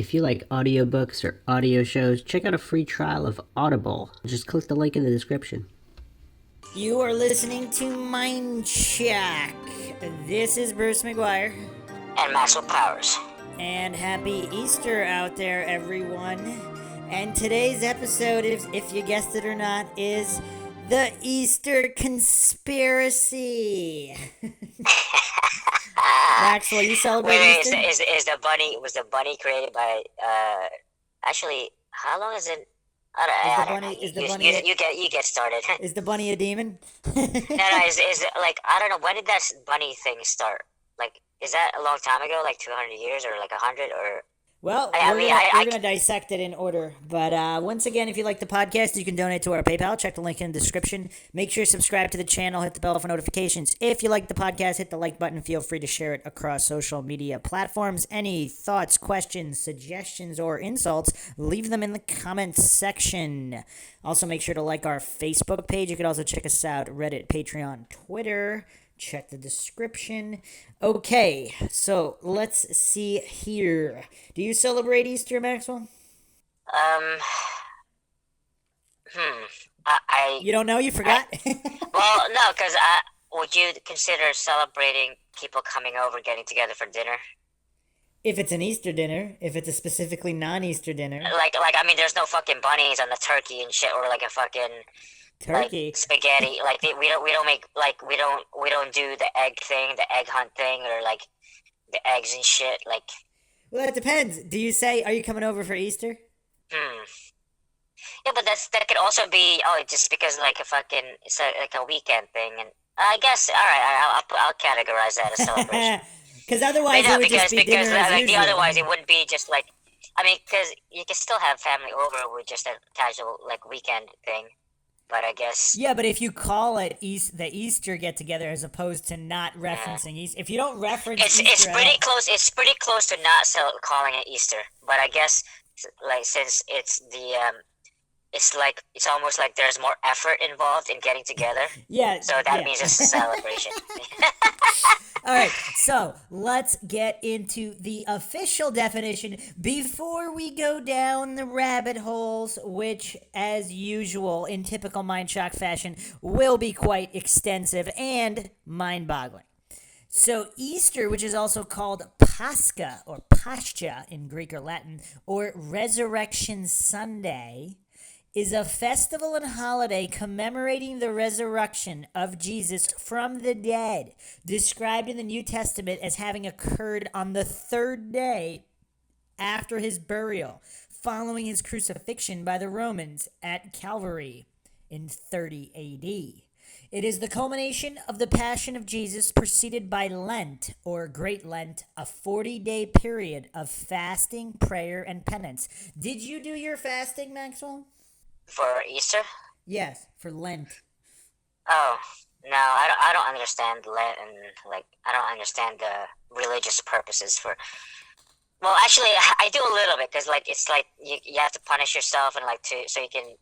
If you like audiobooks or audio shows, check out a free trial of Audible. Just click the link in the description. You are listening to Mindshock. This is Bruce McGuire. And Maxwell Powers. And happy Easter out there, everyone. And today's episode, if you guessed it or not, is the Easter conspiracy. Maxwell, you celebrate Easter? Was the bunny created by, actually, how long is it? You get started. Is the bunny a demon? No, is it like, I don't know, when did that bunny thing start? Like, is that a long time ago, like 200 years or like 100 or? Well, we're going to dissect it in order. But once again, if you like the podcast, you can donate to our PayPal. Check the link in the description. Make sure you subscribe to the channel. Hit the bell for notifications. If you like the podcast, hit the like button. Feel free to share it across social media platforms. Any thoughts, questions, suggestions, or insults, leave them in the comments section. Also, make sure to like our Facebook page. You can also check us out Reddit, Patreon, Twitter. Check the description. Okay, so let's see here. Do you celebrate Easter, Maxwell? You don't know? You forgot? Well, no, because would you consider celebrating people coming over, getting together for dinner? If it's an Easter dinner, if it's a specifically non-Easter dinner. Like, I mean, there's no fucking bunnies on the turkey and shit, or like a fucking... turkey, like spaghetti. Like we don't do the egg thing, the egg hunt thing, or like the eggs and shit. Like, well, that depends. Do you say, "Are you coming over for Easter"? Yeah, but that could also be just because like it's like a weekend thing, and I guess all right, I'll categorize that as celebration. Because otherwise, it would just be dinner as usual. Otherwise it wouldn't be just like, I mean, because you can still have family over with just a casual like weekend thing. But I guess... Yeah, but if you call it the Easter get-together as opposed to not referencing Easter... If you don't reference Easter... It's pretty close. It's pretty close to not calling it Easter. But I guess, like, since it's the... it's almost like there's more effort involved in getting together. Yeah. So that means it's a celebration. All right, so let's get into the official definition before we go down the rabbit holes, which, as usual, in typical Mindshock fashion, will be quite extensive and mind-boggling. So Easter, which is also called Pascha or Pascha in Greek or Latin, or Resurrection Sunday, is a festival and holiday commemorating the resurrection of Jesus from the dead, described in the New Testament as having occurred on the third day after his burial, following his crucifixion by the Romans at Calvary in 30 AD. It is the culmination of the Passion of Jesus, preceded by Lent, or Great Lent, a 40-day period of fasting, prayer, and penance. Did you do your fasting, Maxwell? For Easter? Yes, for Lent. Oh, no, I don't understand Lent, and like I don't understand the religious purposes for. Well, actually, I do a little bit because like it's like you have to punish yourself and like so you can.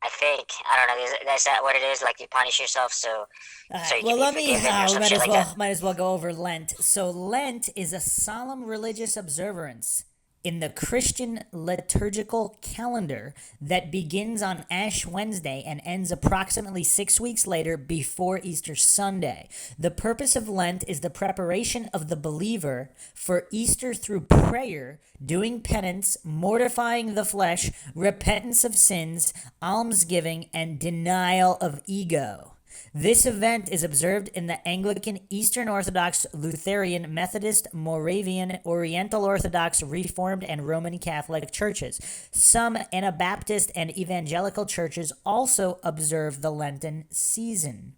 I think I don't know. Is that what it is? Like you punish yourself so you can be forgiven or some shit like that. Might as well go over Lent. So Lent is a solemn religious observance in the Christian liturgical calendar that begins on Ash Wednesday and ends approximately 6 weeks later before Easter Sunday. The purpose of Lent is the preparation of the believer for Easter through prayer, doing penance, mortifying the flesh, repentance of sins, almsgiving, and denial of ego. This event is observed in the Anglican, Eastern Orthodox, Lutheran, Methodist, Moravian, Oriental Orthodox, Reformed, and Roman Catholic churches. Some Anabaptist and evangelical churches also observe the Lenten season.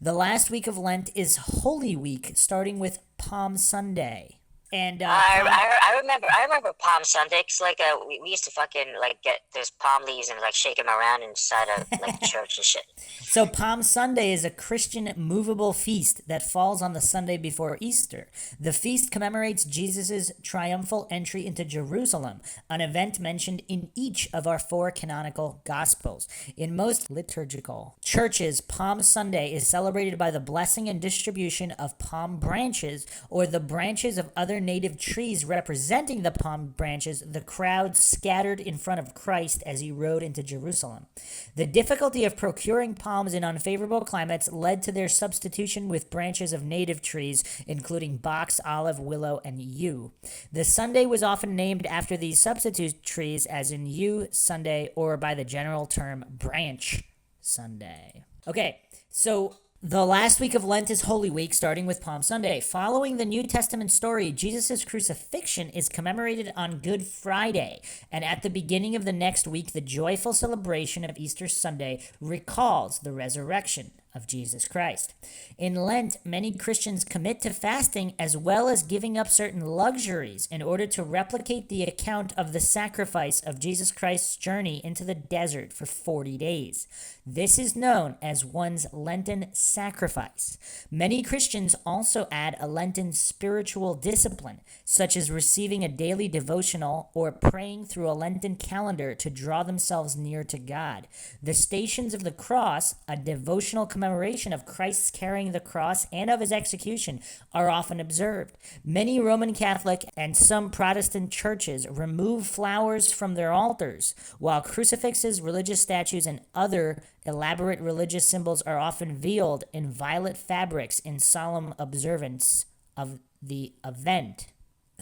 The last week of Lent is Holy Week, starting with Palm Sunday. And I remember Palm Sunday. 'Cause like we used to fucking like get those palm leaves and like shake them around inside of like church and shit. So Palm Sunday is a Christian movable feast that falls on the Sunday before Easter. The feast commemorates Jesus' triumphal entry into Jerusalem, an event mentioned in each of our 4 canonical Gospels. In most liturgical churches, Palm Sunday is celebrated by the blessing and distribution of palm branches or the branches of other their native trees representing the palm branches, the crowd scattered in front of Christ as he rode into Jerusalem. The difficulty of procuring palms in unfavorable climates led to their substitution with branches of native trees, including box, olive, willow, and yew. The Sunday was often named after these substitute trees, as in Yew Sunday, or by the general term Branch Sunday. Okay, so the last week of Lent is Holy Week, starting with Palm Sunday. Following the New Testament story, Jesus' crucifixion is commemorated on Good Friday, and at the beginning of the next week, the joyful celebration of Easter Sunday recalls the resurrection of Jesus Christ. In Lent, many Christians commit to fasting as well as giving up certain luxuries in order to replicate the account of the sacrifice of Jesus Christ's journey into the desert for 40 days. This is known as one's Lenten sacrifice. Many Christians also add a Lenten spiritual discipline, such as receiving a daily devotional or praying through a Lenten calendar to draw themselves near to God. The Stations of the Cross, a devotional commemoration of Christ's carrying the cross and of his execution, are often observed. Many Roman Catholic and some Protestant churches remove flowers from their altars, while crucifixes, religious statues, and other elaborate religious symbols are often veiled in violet fabrics in solemn observance of the event.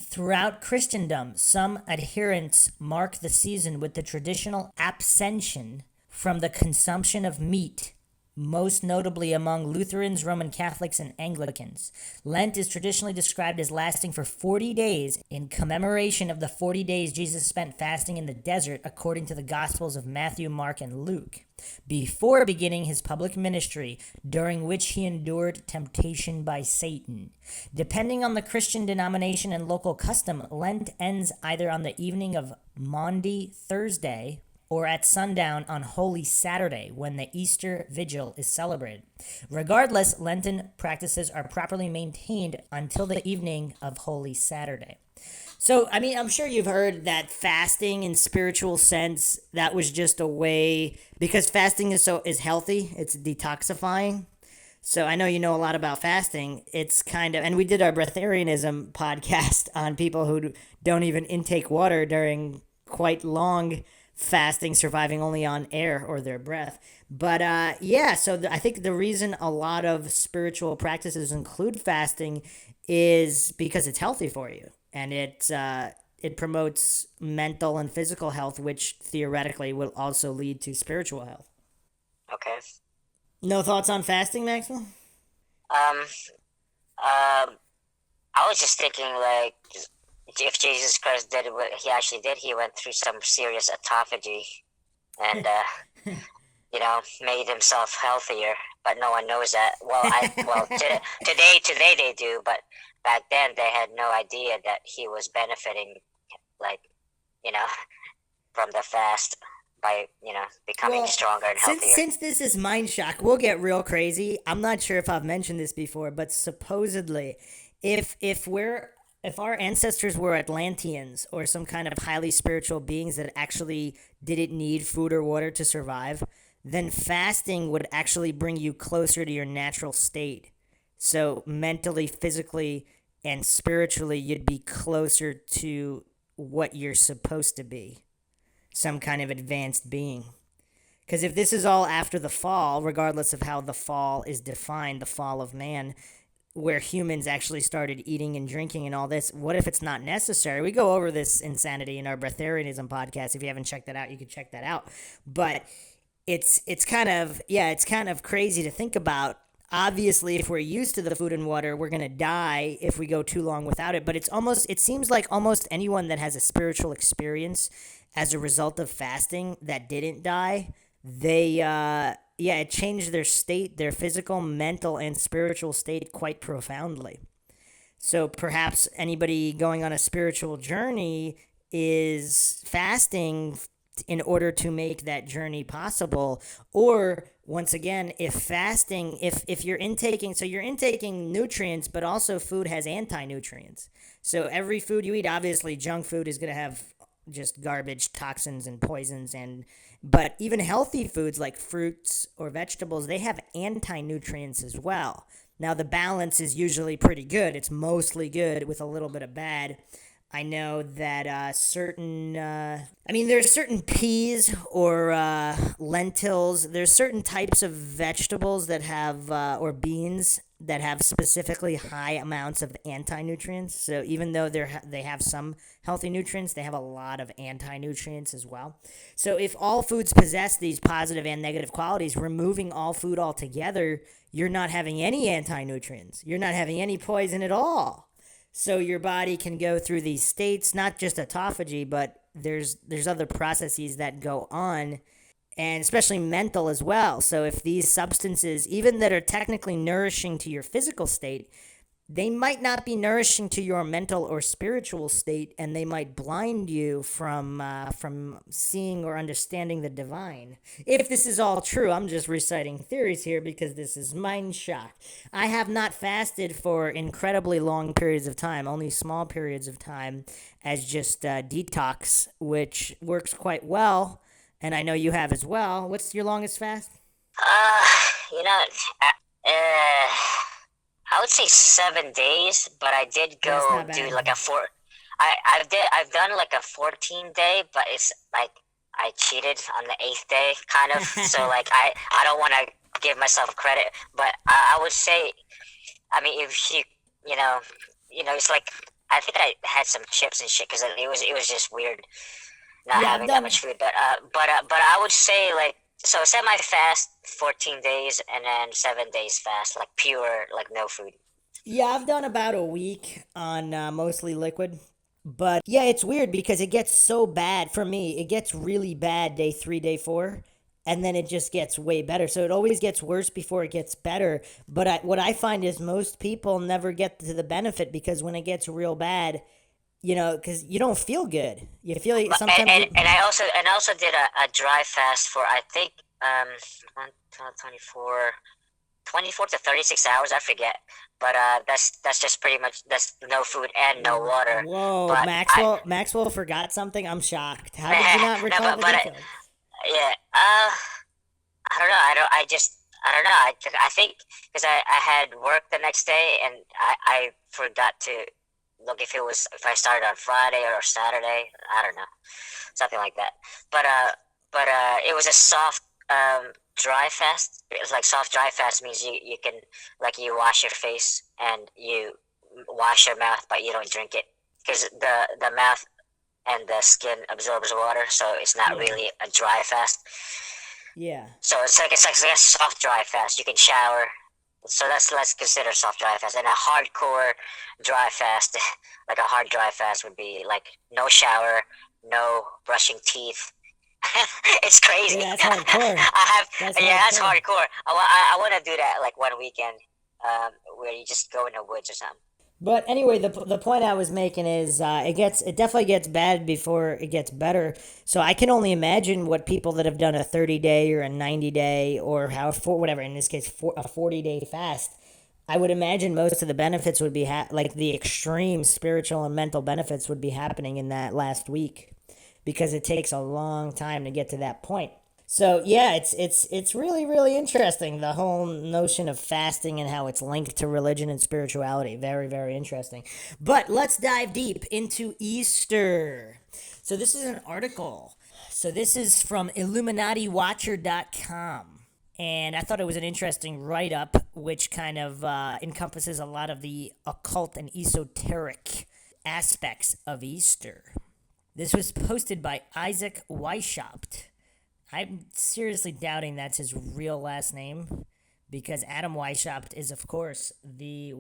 Throughout Christendom, some adherents mark the season with the traditional abstention from the consumption of meat, most notably among Lutherans, Roman Catholics, and Anglicans. Lent is traditionally described as lasting for 40 days in commemoration of the 40 days Jesus spent fasting in the desert, according to the Gospels of Matthew, Mark, and Luke, before beginning his public ministry, during which he endured temptation by Satan. Depending on the Christian denomination and local custom, Lent ends either on the evening of Maundy Thursday or at sundown on Holy Saturday, when the Easter Vigil is celebrated. Regardless, Lenten practices are properly maintained until the evening of Holy Saturday. So, I mean, I'm sure you've heard that fasting in spiritual sense, that was just a way, because fasting is healthy, it's detoxifying. So I know you know a lot about fasting. It's kind of, and we did our breatharianism podcast on people who don't even intake water during quite long fasting, surviving only on air or their breath. But I think the reason a lot of spiritual practices include fasting is because it's healthy for you, and it promotes mental and physical health, which theoretically will also lead to spiritual health. Okay. No thoughts on fasting, Maxwell? I was just thinking, like, if Jesus Christ did what he actually did, he went through some serious autophagy and, made himself healthier. But no one knows that. Today they do, but back then they had no idea that he was benefiting, from the fast by, becoming stronger and healthier. Since this is Mindshock, we'll get real crazy. I'm not sure if I've mentioned this before, but supposedly, if our ancestors were Atlanteans or some kind of highly spiritual beings that actually didn't need food or water to survive, then fasting would actually bring you closer to your natural state. So mentally, physically, and spiritually, you'd be closer to what you're supposed to be, some kind of advanced being. Because if this is all after the fall, regardless of how the fall is defined, the fall of man, where humans actually started eating and drinking and all this, what if it's not necessary? We go over this insanity in our breatharianism podcast. If you haven't checked that out, you can check that out. But it's kind of crazy to think about. Obviously, if we're used to the food and water, we're going to die if we go too long without it. But it seems like almost anyone that has a spiritual experience as a result of fasting that didn't die, it changed their state, their physical, mental, and spiritual state quite profoundly. So perhaps anybody going on a spiritual journey is fasting in order to make that journey possible. Or once again, if you're intaking nutrients, but also food has anti-nutrients. So every food you eat, obviously junk food is going to have just garbage, toxins, and poisons, but even healthy foods like fruits or vegetables, they have anti-nutrients as well. Now, the balance is usually pretty good. It's mostly good with a little bit of bad. I know that there's certain peas or lentils. There's certain types of vegetables that have, or beans that have specifically high amounts of anti-nutrients. So even though they have some healthy nutrients, they have a lot of anti-nutrients as well. So if all foods possess these positive and negative qualities, removing all food altogether, you're not having any anti-nutrients. You're not having any poison at all. So your body can go through these states, not just autophagy, but there's other processes that go on, and especially mental as well. So if these substances, even that are technically nourishing to your physical state, they might not be nourishing to your mental or spiritual state, and they might blind you from seeing or understanding the divine. If this is all true, I'm just reciting theories here because this is Mindshock. I have not fasted for incredibly long periods of time, only small periods of time, as just detox, which works quite well, and I know you have as well. What's your longest fast? You know, I would say 7 days, but I did go do like a I've done like a 14-day, but it's like I cheated on the 8th day, kind of. So like I don't want to give myself credit, but I would say, I mean, if it's like I think I had some chips and shit because it was just weird not having that much food. But I would say like. So semi-fast, 14 days, and then 7 days fast, like pure, like no food. Yeah, I've done about a week on mostly liquid. But yeah, it's weird because it gets so bad for me. It gets really bad day 3, day 4, and then it just gets way better. So it always gets worse before it gets better. But what I find is most people never get to the benefit because when it gets real bad, because you don't feel good. You feel like sometimes. And I also did a dry fast for I think 24 to 36 hours. I forget, but that's just pretty much that's no food and no water. Whoa, but Maxwell forgot something. I'm shocked. How did you not recall the details? I don't know. I don't know. I think because I had work the next day and I forgot to. Look, if I started on Friday or Saturday, I don't know, something like that. But it was a soft dry fast. It's like soft dry fast means you can like you wash your face and you wash your mouth, but you don't drink it because the mouth and the skin absorbs water, so it's not really a dry fast. Yeah. So it's like a soft dry fast. You can shower. So let's consider soft dry fast. And a hardcore dry fast, like a hard dry fast would be like no shower, no brushing teeth. It's crazy. Yeah, that's hardcore. That's hardcore. I want to do that like one weekend where you just go in the woods or something. But anyway, the point I was making is it definitely gets bad before it gets better. So I can only imagine what people that have done a 30-day or a 90-day or whatever, in this case, a 40-day fast, I would imagine most of the benefits would be like the extreme spiritual and mental benefits would be happening in that last week because it takes a long time to get to that point. So yeah, it's really, really interesting, the whole notion of fasting and how it's linked to religion and spirituality. Very, very interesting. But let's dive deep into Easter. So this is an article. So this is from IlluminatiWatcher.com. And I thought it was an interesting write-up, which kind of encompasses a lot of the occult and esoteric aspects of Easter. This was posted by Isaac Weishaupt. I'm seriously doubting that's his real last name, because Adam Weishaupt is, of course, the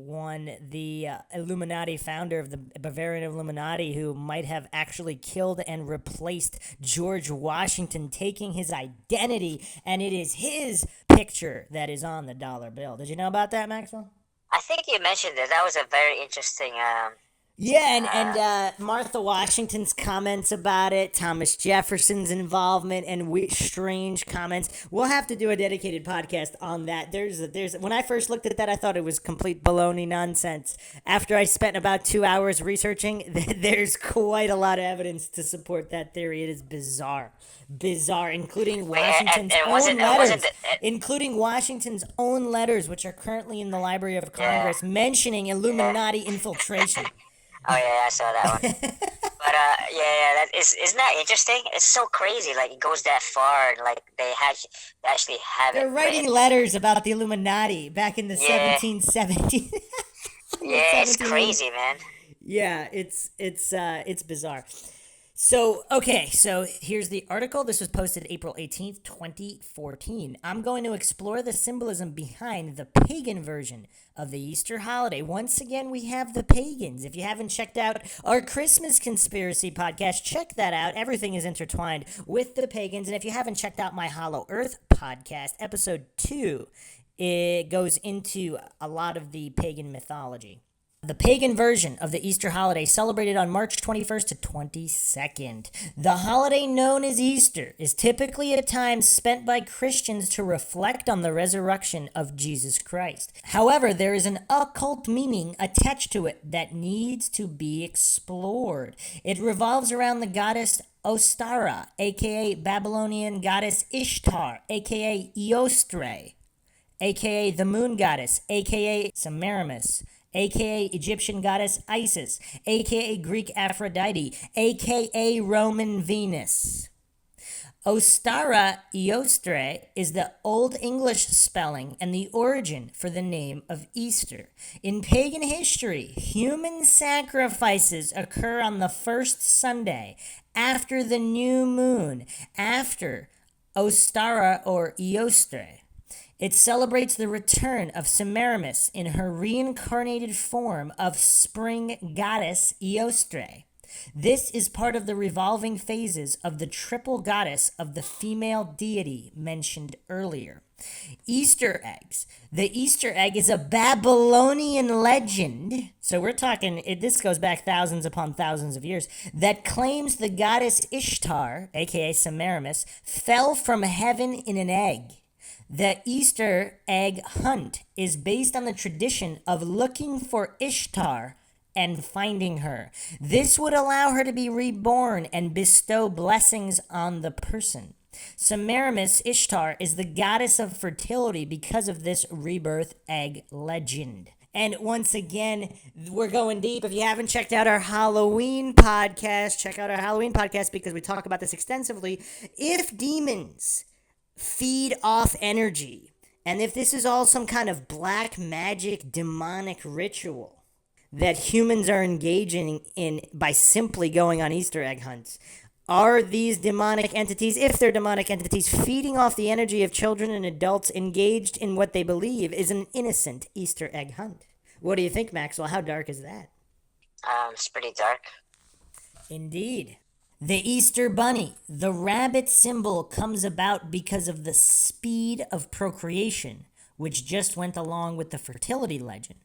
Illuminati founder of the Bavarian Illuminati who might have actually killed and replaced George Washington, taking his identity, and it is his picture that is on the dollar bill. Did you know about that, Maxwell? I think you mentioned it. That was a very interesting Yeah, and Martha Washington's comments about it, Thomas Jefferson's involvement, and strange comments. We'll have to do a dedicated podcast on that. There's when I first looked at that, I thought it was complete baloney nonsense. After I spent about 2 hours researching, there's quite a lot of evidence to support that theory. It is bizarre, including Washington's including Washington's own letters, which are currently in the Library of Congress, mentioning Illuminati infiltration. Oh yeah, I saw that one. But that isn't that interesting? It's so crazy. Like it goes that far, and like they actually have They're it writing written. letters about the Illuminati back in the 1770s. Yeah, it's crazy, man. Yeah, it's bizarre. So, okay, so here's the article. This was posted April 18th, 2014. I'm going to explore the symbolism behind the pagan version of the Easter holiday. Once again, we have the pagans. If you haven't checked out our Christmas conspiracy podcast, check that out. Everything is intertwined with the pagans. And if you haven't checked out my Hollow Earth podcast, episode 2, it goes into a lot of the pagan mythology. The pagan version of the Easter holiday celebrated on March 21st to 22nd. The holiday known as Easter is typically a time spent by Christians to reflect on the resurrection of Jesus Christ. However, there is an occult meaning attached to it that needs to be explored. It revolves around the goddess Ostara, aka Babylonian goddess Ishtar, aka Eostre, aka the moon goddess, aka Semiramis, aka Egyptian goddess Isis, aka Greek Aphrodite, aka Roman Venus. Ostara Eostre is the Old English spelling and the origin for the name of Easter. In pagan history, human sacrifices occur on the first Sunday after the new moon, after Ostara or Eostre. It celebrates the return of Semiramis in her reincarnated form of spring goddess Eostre. This is part of the revolving phases of the triple goddess of the female deity mentioned earlier. Easter eggs. The Easter egg is a Babylonian legend, so we're talking, this goes back thousands upon thousands of years, that claims the goddess Ishtar, aka Semiramis, fell from heaven in an egg. The Easter egg hunt is based on the tradition of looking for Ishtar and finding her. This would allow her to be reborn and bestow blessings on the person. Semiramis Ishtar is the goddess of fertility because of this rebirth egg legend. And once again, we're going deep. If you haven't checked out our Halloween podcast, check out our Halloween podcast because we talk about this extensively. If demons feed off energy, and if this is all some kind of black magic demonic ritual that humans are engaging in by simply going on Easter egg hunts, are these demonic entities, if they're demonic entities, feeding off the energy of children and adults engaged in what they believe is an innocent Easter egg hunt? What do you think, Maxwell? How dark is that? It's pretty dark. Indeed. The Easter Bunny, the rabbit symbol, comes about because of the speed of procreation, which just went along with the fertility legend.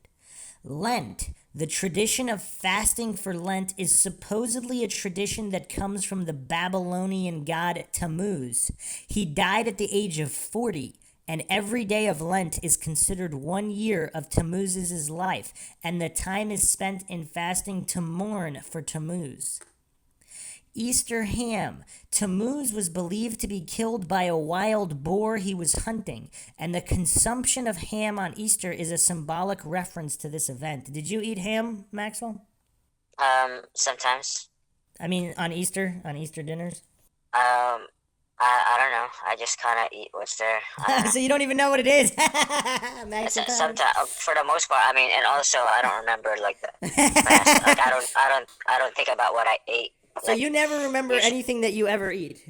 Lent, the tradition of fasting for Lent, is supposedly a tradition that comes from the Babylonian god Tammuz. He died at the age of 40, and every day of Lent is considered 1 year of Tammuz's life, and the time is spent in fasting to mourn for Tammuz. Easter ham. Tammuz was believed to be killed by a wild boar he was hunting, and the consumption of ham on Easter is a symbolic reference to this event. Did you eat ham, Maxwell? Sometimes. I mean, on Easter dinners? I don't know. I just kind of eat what's there. So you don't even know what it is. Sometimes, for the most part, I mean, and also I don't remember like the past. Like I don't think about what I ate. So you never remember anything that you ever eat?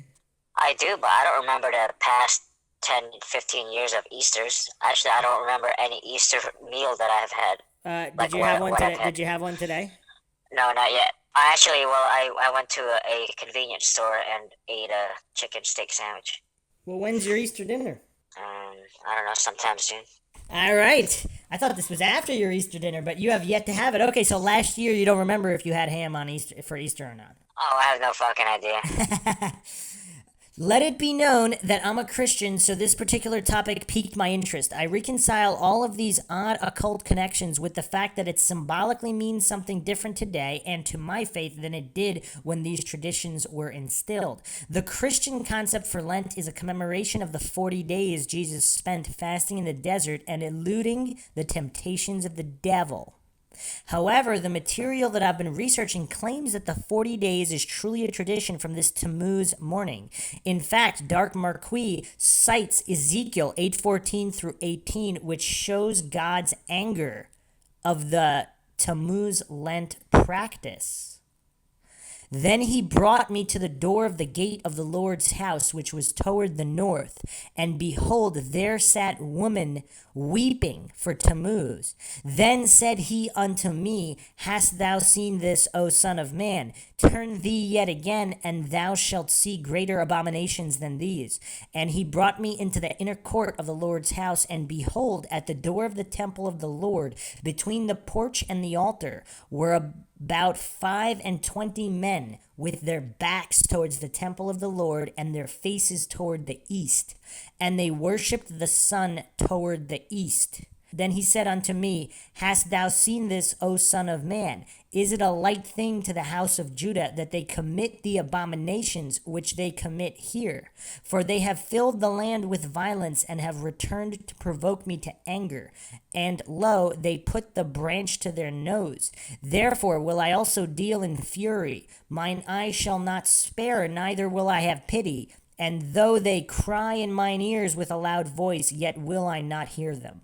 I do, but I don't remember the past 10, 15 years of Easters. Actually, I don't remember any Easter meal that I've had. Did you have one today? Did you have one today? No, not yet. I went to a convenience store and ate a chicken steak sandwich. Well, when's your Easter dinner? I don't know, sometime soon. All right. I thought this was after your Easter dinner, but you have yet to have it. Okay, so last year you don't remember if you had ham on Easter for Easter or not. Oh, I have no fucking idea. Let it be known that I'm a Christian, so this particular topic piqued my interest. I reconcile all of these odd occult connections with the fact that it symbolically means something different today and to my faith than it did when these traditions were instilled. The Christian concept for Lent is a commemoration of the 40 days Jesus spent fasting in the desert and eluding the temptations of the devil. However, the material that I've been researching claims that the 40 days is truly a tradition from this Tammuz morning. In fact, Dark Marquis cites Ezekiel 8:14 through 18, which shows God's anger of the Tammuz Lent practice. Then he brought me to the door of the gate of the Lord's house, which was toward the north. And behold, there sat woman weeping for Tammuz. Then said he unto me, Hast thou seen this, O son of man? Turn thee yet again, and thou shalt see greater abominations than these. And he brought me into the inner court of the Lord's house, and behold, at the door of the temple of the Lord, between the porch and the altar, were about 25 men with their backs towards the temple of the Lord and their faces toward the east. And they worshipped the sun toward the east. Then he said unto me, Hast thou seen this, O son of man? Is it a light thing to the house of Judah that they commit the abominations which they commit here? For they have filled the land with violence and have returned to provoke me to anger. And lo, they put the branch to their nose. Therefore will I also deal in fury. Mine eye shall not spare, neither will I have pity. And though they cry in mine ears with a loud voice, yet will I not hear them.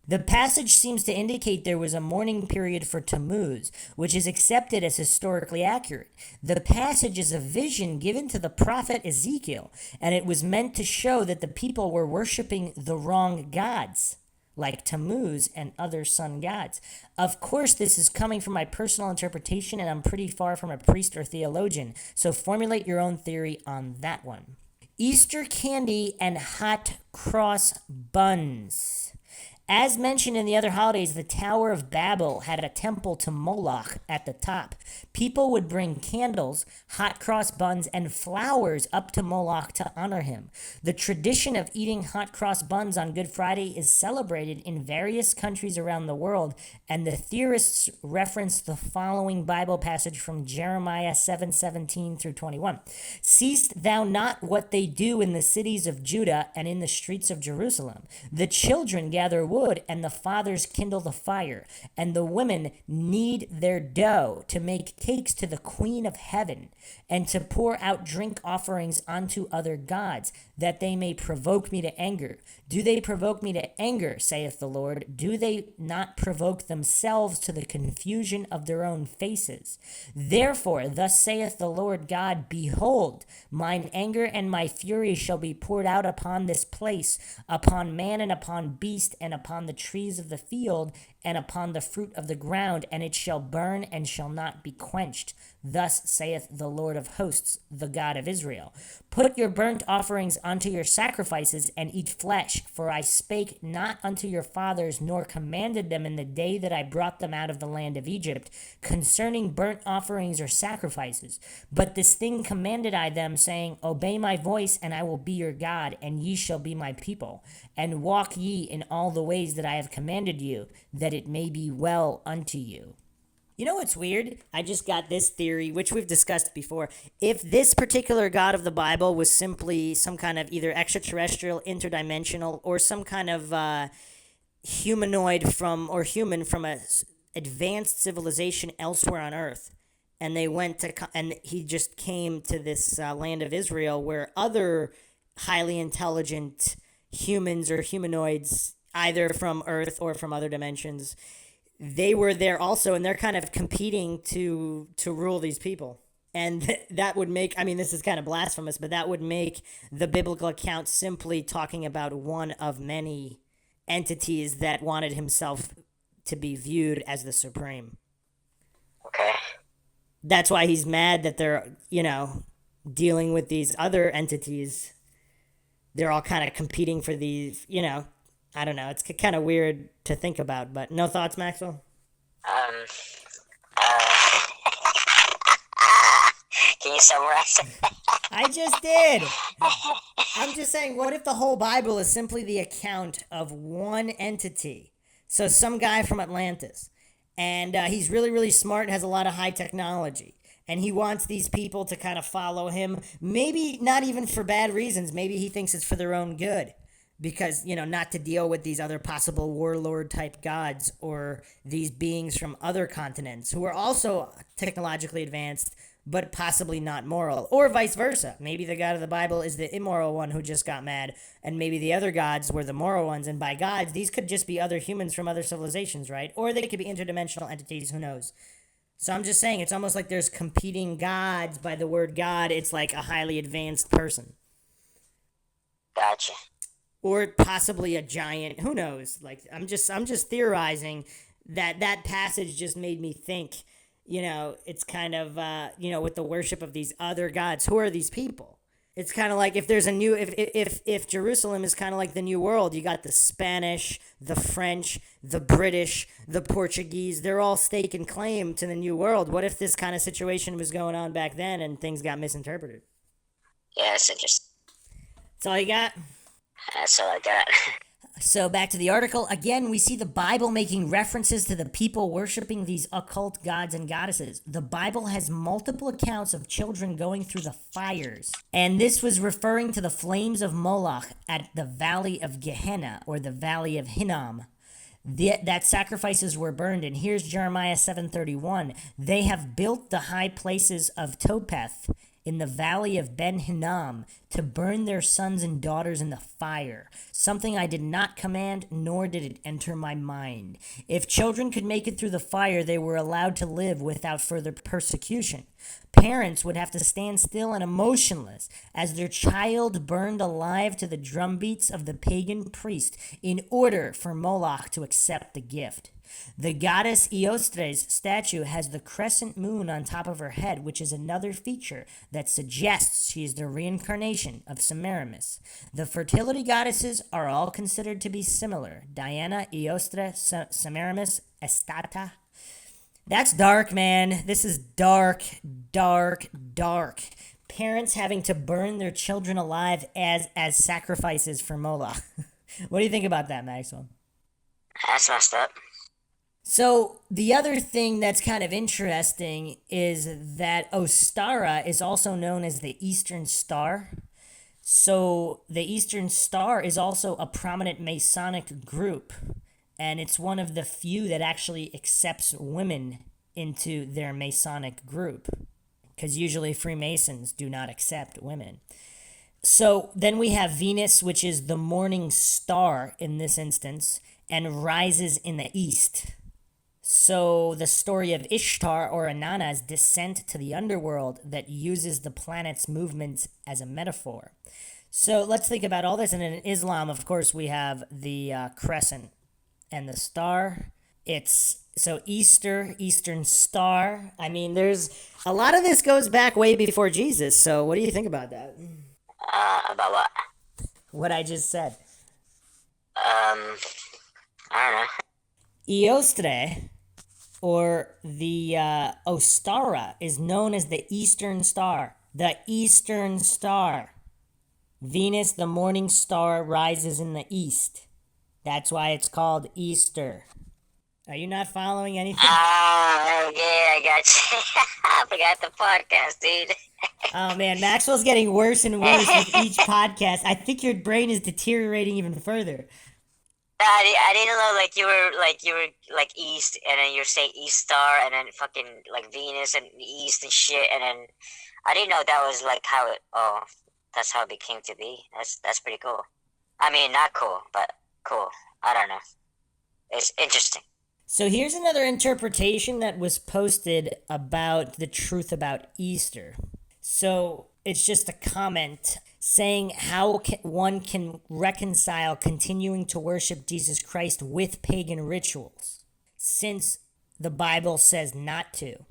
The passage seems to indicate there was a mourning period for Tammuz, which is accepted as historically accurate. The passage is a vision given to the prophet Ezekiel, and it was meant to show that the people were worshiping the wrong gods, like Tammuz and other sun gods. Of course, this is coming from my personal interpretation, and I'm pretty far from a priest or theologian, so formulate your own theory on that one. Easter candy and hot cross buns. As mentioned in the other holidays, the Tower of Babel had a temple to Moloch at the top. People would bring candles, hot cross buns, and flowers up to Moloch to honor him. The tradition of eating hot cross buns on Good Friday is celebrated in various countries around the world, and the theorists reference the following Bible passage from Jeremiah 7:17 through 21. Seest thou not what they do in the cities of Judah and in the streets of Jerusalem? The children gather wood, and the fathers kindle the fire, and the women knead their dough to make cakes to the Queen of Heaven, and to pour out drink offerings unto other gods, that they may provoke me to anger. Do they provoke me to anger, saith the Lord? Do they not provoke themselves to the confusion of their own faces? Therefore, thus saith the Lord God, Behold, mine anger and my fury shall be poured out upon this place, upon man and upon beast, and upon the trees of the field, and upon the fruit of the ground, and it shall burn and shall not be quenched. Thus saith the Lord of hosts, the God of Israel. Put your burnt offerings unto your sacrifices, and eat flesh, for I spake not unto your fathers, nor commanded them in the day that I brought them out of the land of Egypt, concerning burnt offerings or sacrifices. But this thing commanded I them, saying, Obey my voice, and I will be your God, and ye shall be my people. And walk ye in all the ways that I have commanded you, that it may be well unto you. You know what's weird? I just got this theory, which we've discussed before. If this particular god of the Bible was simply some kind of either extraterrestrial, interdimensional, or some kind of humanoid human from a advanced civilization elsewhere on Earth, and they went to, and he just came to this land of Israel where other highly intelligent humans or humanoids, either from Earth or from other dimensions, they were there also, and they're kind of competing to rule these people. And that would make, I mean, this is kind of blasphemous, but that would make the biblical account simply talking about one of many entities that wanted himself to be viewed as the supreme. Okay. That's why he's mad that they're, dealing with these other entities. They're all kind of competing for these, I don't know. It's kind of weird to think about, but no thoughts, Maxwell? Um, uh, can you summarize it? I just did. I'm just saying, what if the whole Bible is simply the account of one entity? So, some guy from Atlantis, and he's really, really smart and has a lot of high technology. And he wants these people to kind of follow him, maybe not even for bad reasons. Maybe he thinks it's for their own good. Because, not to deal with these other possible warlord type gods or these beings from other continents who are also technologically advanced but possibly not moral, or vice versa. Maybe the God of the Bible is the immoral one who just got mad, and maybe the other gods were the moral ones, and by gods, these could just be other humans from other civilizations, right? Or they could be interdimensional entities, who knows? So I'm just saying, it's almost like there's competing gods. By the word God, it's like a highly advanced person. Gotcha. Or possibly a giant, who knows? Like, I'm just theorizing that passage just made me think, it's kind of, with the worship of these other gods, who are these people? It's kind of like if there's a new, if Jerusalem is kind of like the new world, you got the Spanish, the French, the British, the Portuguese, they're all staking claim to the new world. What if this kind of situation was going on back then and things got misinterpreted? Yeah, it's interesting. That's all you got? That's all I got. So back to the article. Again, we see the Bible making references to the people worshiping these occult gods and goddesses. The Bible has multiple accounts of children going through the fires. And this was referring to the flames of Moloch at the Valley of Gehenna, or the Valley of Hinnom. That sacrifices were burned. And here's Jeremiah 7:31. They have built the high places of Topeth in the valley of Ben Hinnom to burn their sons and daughters in the fire, something I did not command, nor did it enter my mind. If children could make it through the fire, they were allowed to live without further persecution. Parents would have to stand still and emotionless as their child burned alive to the drumbeats of the pagan priest in order for Moloch to accept the gift. The goddess Eostre's statue has the crescent moon on top of her head, which is another feature that suggests she is the reincarnation of Semiramis. The fertility goddesses are all considered to be similar: Diana, Eostre, Semiramis, Astata. That's dark, man. This is dark, dark, dark. Parents having to burn their children alive as sacrifices for Moloch. What do you think about that, Maxwell? That's messed up. So the other thing that's kind of interesting is that Ostara is also known as the Eastern Star. So the Eastern Star is also a prominent Masonic group, and it's one of the few that actually accepts women into their Masonic group, because usually Freemasons do not accept women. So then we have Venus, which is the morning star in this instance, and rises in the east. So the story of Ishtar, or Inanna's descent to the underworld, that uses the planet's movements as a metaphor. So let's think about all this. And in Islam, of course, we have the crescent and the star. It's so Eastern Star. I mean, there's a lot of this goes back way before Jesus. So what do you think about that? About what? What I just said. I don't know. Eostre, or the Ostara, is known as the Eastern Star. The Eastern Star. Venus, the morning star, rises in the east. That's why it's called Easter. Are you not following anything? Oh, yeah, I got you. I forgot the podcast, dude. Oh man, Maxwell's getting worse and worse with each podcast. I think your brain is deteriorating even further. I didn't know you were like East, and then you're saying East Star, and then fucking like Venus and East and shit, and then I didn't know that was like how it. Oh, that's how it became to be. That's pretty cool. I mean, not cool, but cool. I don't know. It's interesting. So here's another interpretation that was posted about the truth about Easter. So it's just a comment saying how one can reconcile continuing to worship Jesus Christ with pagan rituals, since the Bible says not to.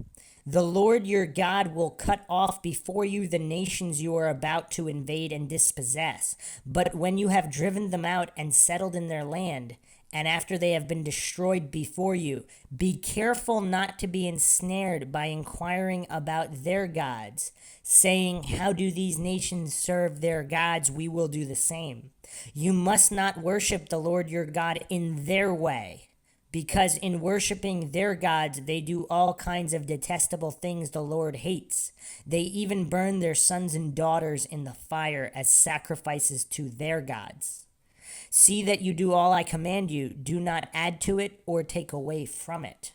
The Lord your God will cut off before you the nations you are about to invade and dispossess. But when you have driven them out and settled in their land, and after they have been destroyed before you, be careful not to be ensnared by inquiring about their gods, saying, how do these nations serve their gods? We will do the same. You must not worship the Lord your God in their way, because in worshiping their gods, they do all kinds of detestable things the Lord hates. They even burn their sons and daughters in the fire as sacrifices to their gods. See that you do all I command you. Do not add to it or take away from it.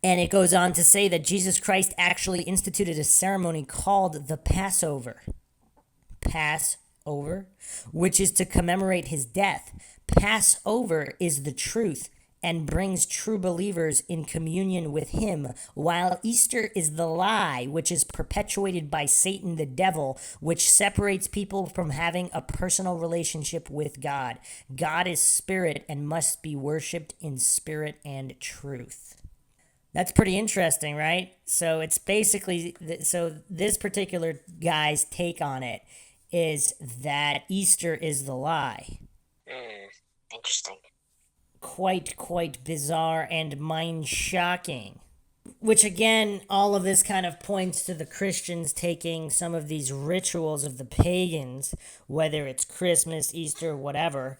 And it goes on to say that Jesus Christ actually instituted a ceremony called the Passover. Passover, which is to commemorate his death. Passover is the truth and brings true believers in communion with him, while Easter is the lie, which is perpetuated by Satan the devil, which separates people from having a personal relationship with God. God is spirit and must be worshipped in spirit and truth. That's pretty interesting, right? So it's basically, so this particular guy's take on it is that Easter is the lie. Interesting. Quite bizarre and mind-shocking. Which again, all of this kind of points to the Christians taking some of these rituals of the pagans, whether it's Christmas, Easter, whatever,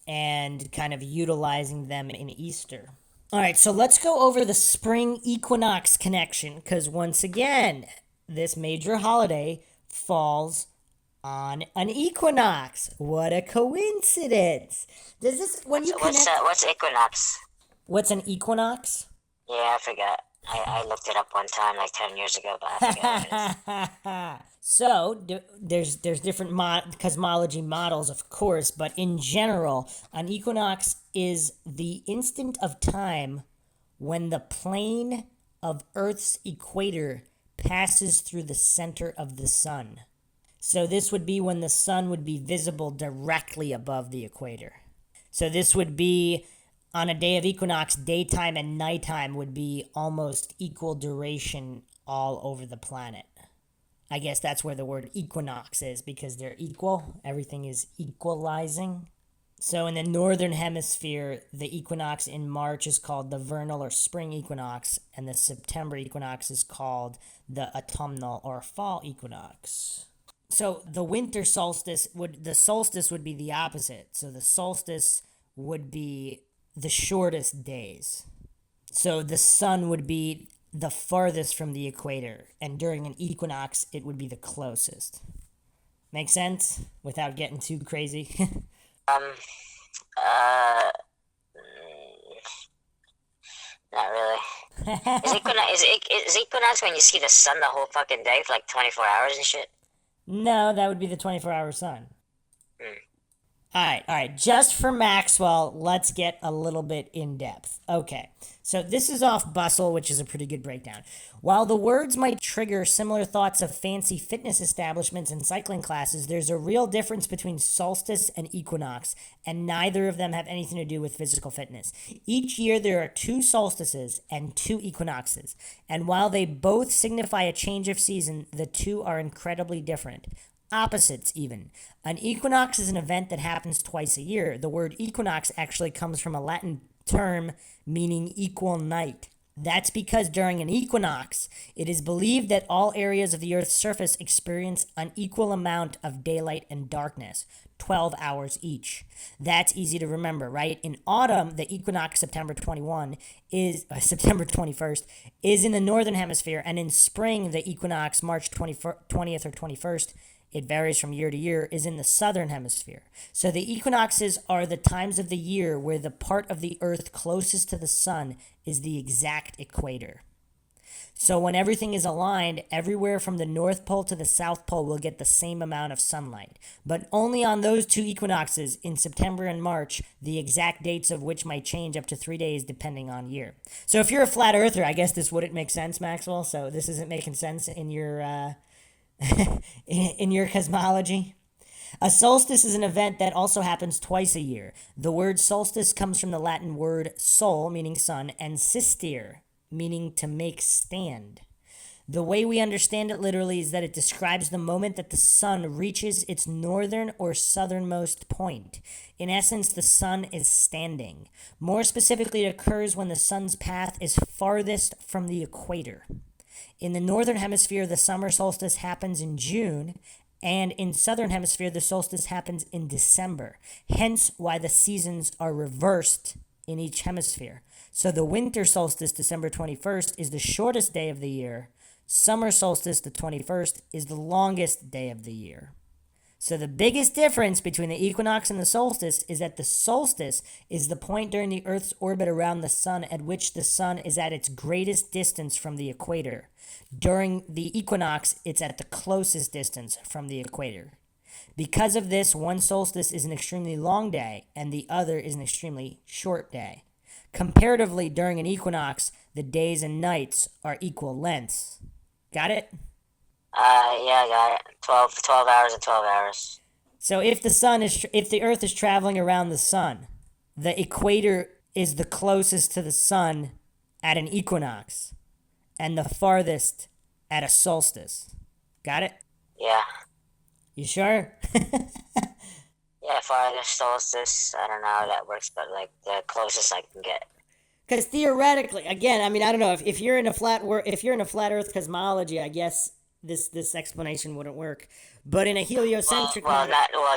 and kind of utilizing them in Easter. All right, so let's go over the spring equinox connection, because once again, this major holiday falls on an equinox. What a coincidence! Does this when you connect? What's equinox? What's an equinox? Yeah, I forgot. I looked it up one time, like 10 years ago, but I forgot what it is. So there's different cosmology models, of course, but in general, an equinox is the instant of time when the plane of Earth's equator passes through the center of the sun. So this would be when the sun would be visible directly above the equator. So this would be on a day of equinox, daytime and nighttime would be almost equal duration all over the planet. I guess that's where the word equinox is, because they're equal. Everything is equalizing. So in the northern hemisphere, the equinox in March is called the vernal or spring equinox, and the September equinox is called the autumnal or fall equinox. So the winter solstice would be the opposite. So the solstice would be the shortest days. So the sun would be the farthest from the equator, and during an equinox, it would be the closest. Make sense? Without getting too crazy. Not really. Is equinox when you see the sun the whole fucking day for like 24 hours and shit? No, that would be the 24-hour sun. All right. Just for Maxwell, let's get a little bit in depth. Okay, so this is off Bustle, which is a pretty good breakdown. While the words might trigger similar thoughts of fancy fitness establishments and cycling classes, there's a real difference between solstice and equinox, and neither of them have anything to do with physical fitness. Each year there are 2 solstices and 2 equinoxes, and while they both signify a change of season, the 2 are incredibly different. Opposites, even. An equinox is an event that happens twice a year. The word equinox actually comes from a Latin term meaning equal night. That's because during an equinox, it is believed that all areas of the Earth's surface experience an equal amount of daylight and darkness, 12 hours each. That's easy to remember, right? In autumn, the equinox September 21st is in the northern hemisphere, and in spring, the equinox March 20th or 21st, it varies from year to year, is in the southern hemisphere. So the equinoxes are the times of the year where the part of the Earth closest to the sun is the exact equator. So when everything is aligned, everywhere from the North Pole to the South Pole will get the same amount of sunlight. But only on those 2 equinoxes, in September and March, the exact dates of which might change up to 3 days depending on year. So if you're a flat earther, I guess this wouldn't make sense, Maxwell. So this isn't making sense in your in your cosmology. A solstice is an event that also happens twice a year. The word solstice comes from the Latin word sol, meaning sun, and sistere, meaning to make stand. The way we understand it literally is that it describes the moment that the sun reaches its northern or southernmost point. In essence, the sun is standing. More specifically, it occurs when the sun's path is farthest from the equator. In the northern hemisphere, the summer solstice happens in June, and in southern hemisphere, the solstice happens in December. Hence why the seasons are reversed in each hemisphere. So the winter solstice, December 21st, is the shortest day of the year. Summer solstice, the 21st, is the longest day of the year. So the biggest difference between the equinox and the solstice is that the solstice is the point during the Earth's orbit around the sun at which the sun is at its greatest distance from the equator. During the equinox, it's at the closest distance from the equator. Because of this, one solstice is an extremely long day and the other is an extremely short day. Comparatively, during an equinox, the days and nights are equal lengths. Got it? Yeah, I got it. 12 hours and 12 hours. So if the Earth is traveling around the sun, the equator is the closest to the sun at an equinox, and the farthest at a solstice. Got it? Yeah. You sure? Yeah, farthest solstice. I don't know how that works, but like the closest I can get. Because theoretically, again, I mean, I don't know if you're in a flat Earth cosmology, I guess this explanation wouldn't work. But in a heliocentric,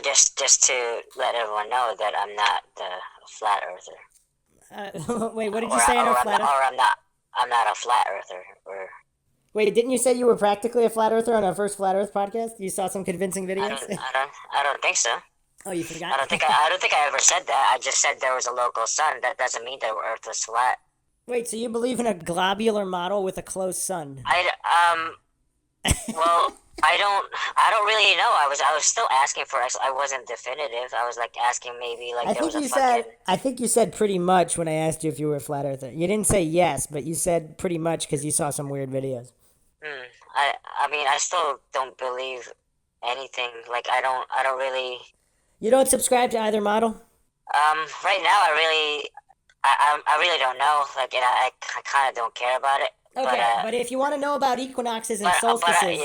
just to let everyone know that I'm not the flat earther. wait, what did you say? I'm not a flat earther. Wait, didn't you say you were practically a flat earther on our first flat Earth podcast? You saw some convincing videos. I don't think so. Oh, you forgot? I don't think I ever said that. I just said there was a local sun. That doesn't mean the Earth was flat. Wait, so you believe in a globular model with a closed sun? Well, I don't really know. I was still asking for. I wasn't definitive. I was like asking maybe like I think you said pretty much when I asked you if you were a flat earther. You didn't say yes, but you said pretty much because you saw some weird videos. I mean, I still don't believe anything. Like I don't really. You don't subscribe to either model? Right now I really don't know. Like, and I kind of don't care about it. Okay, but if you want to know about equinoxes and solstices,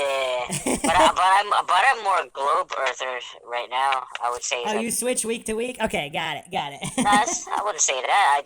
but I'm more globe earther right now. I would say. Oh, you switch week to week? Okay, got it. I wouldn't say that.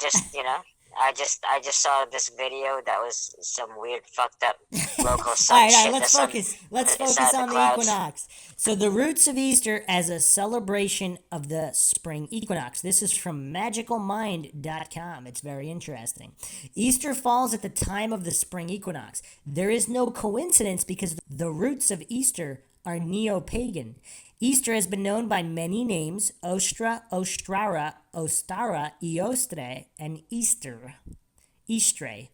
I just saw this video that was some weird fucked up local sun. All right, let's focus. Let's focus on the equinox. So the roots of Easter as a celebration of the spring equinox. This is from magicalmind.com. It's very interesting. Easter falls at the time of the spring equinox. There is no coincidence because the roots of Easter are neo-pagan. Easter has been known by many names: Ostra, Ostrara, Ostara, Eostre, and Easter. Eastre.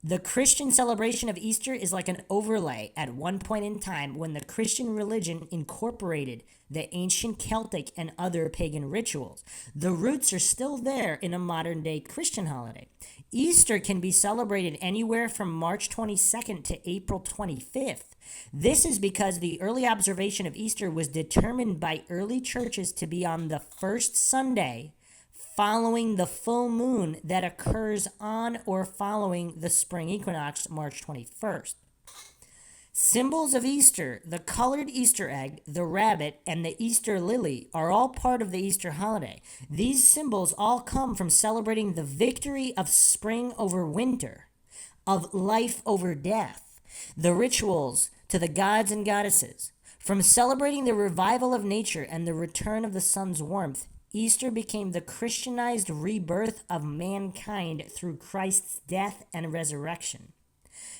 The Christian celebration of Easter is like an overlay at one point in time when the Christian religion incorporated the ancient Celtic and other pagan rituals. The roots are still there in a modern-day Christian holiday. Easter can be celebrated anywhere from March 22nd to April 25th. This is because the early observation of Easter was determined by early churches to be on the first Sunday following the full moon that occurs on or following the spring equinox, March 21st. Symbols of Easter, the colored Easter egg, the rabbit, and the Easter lily are all part of the Easter holiday. These symbols all come from celebrating the victory of spring over winter, of life over death, the rituals to the gods and goddesses. From celebrating the revival of nature and the return of the sun's warmth, Easter became the Christianized rebirth of mankind through Christ's death and resurrection.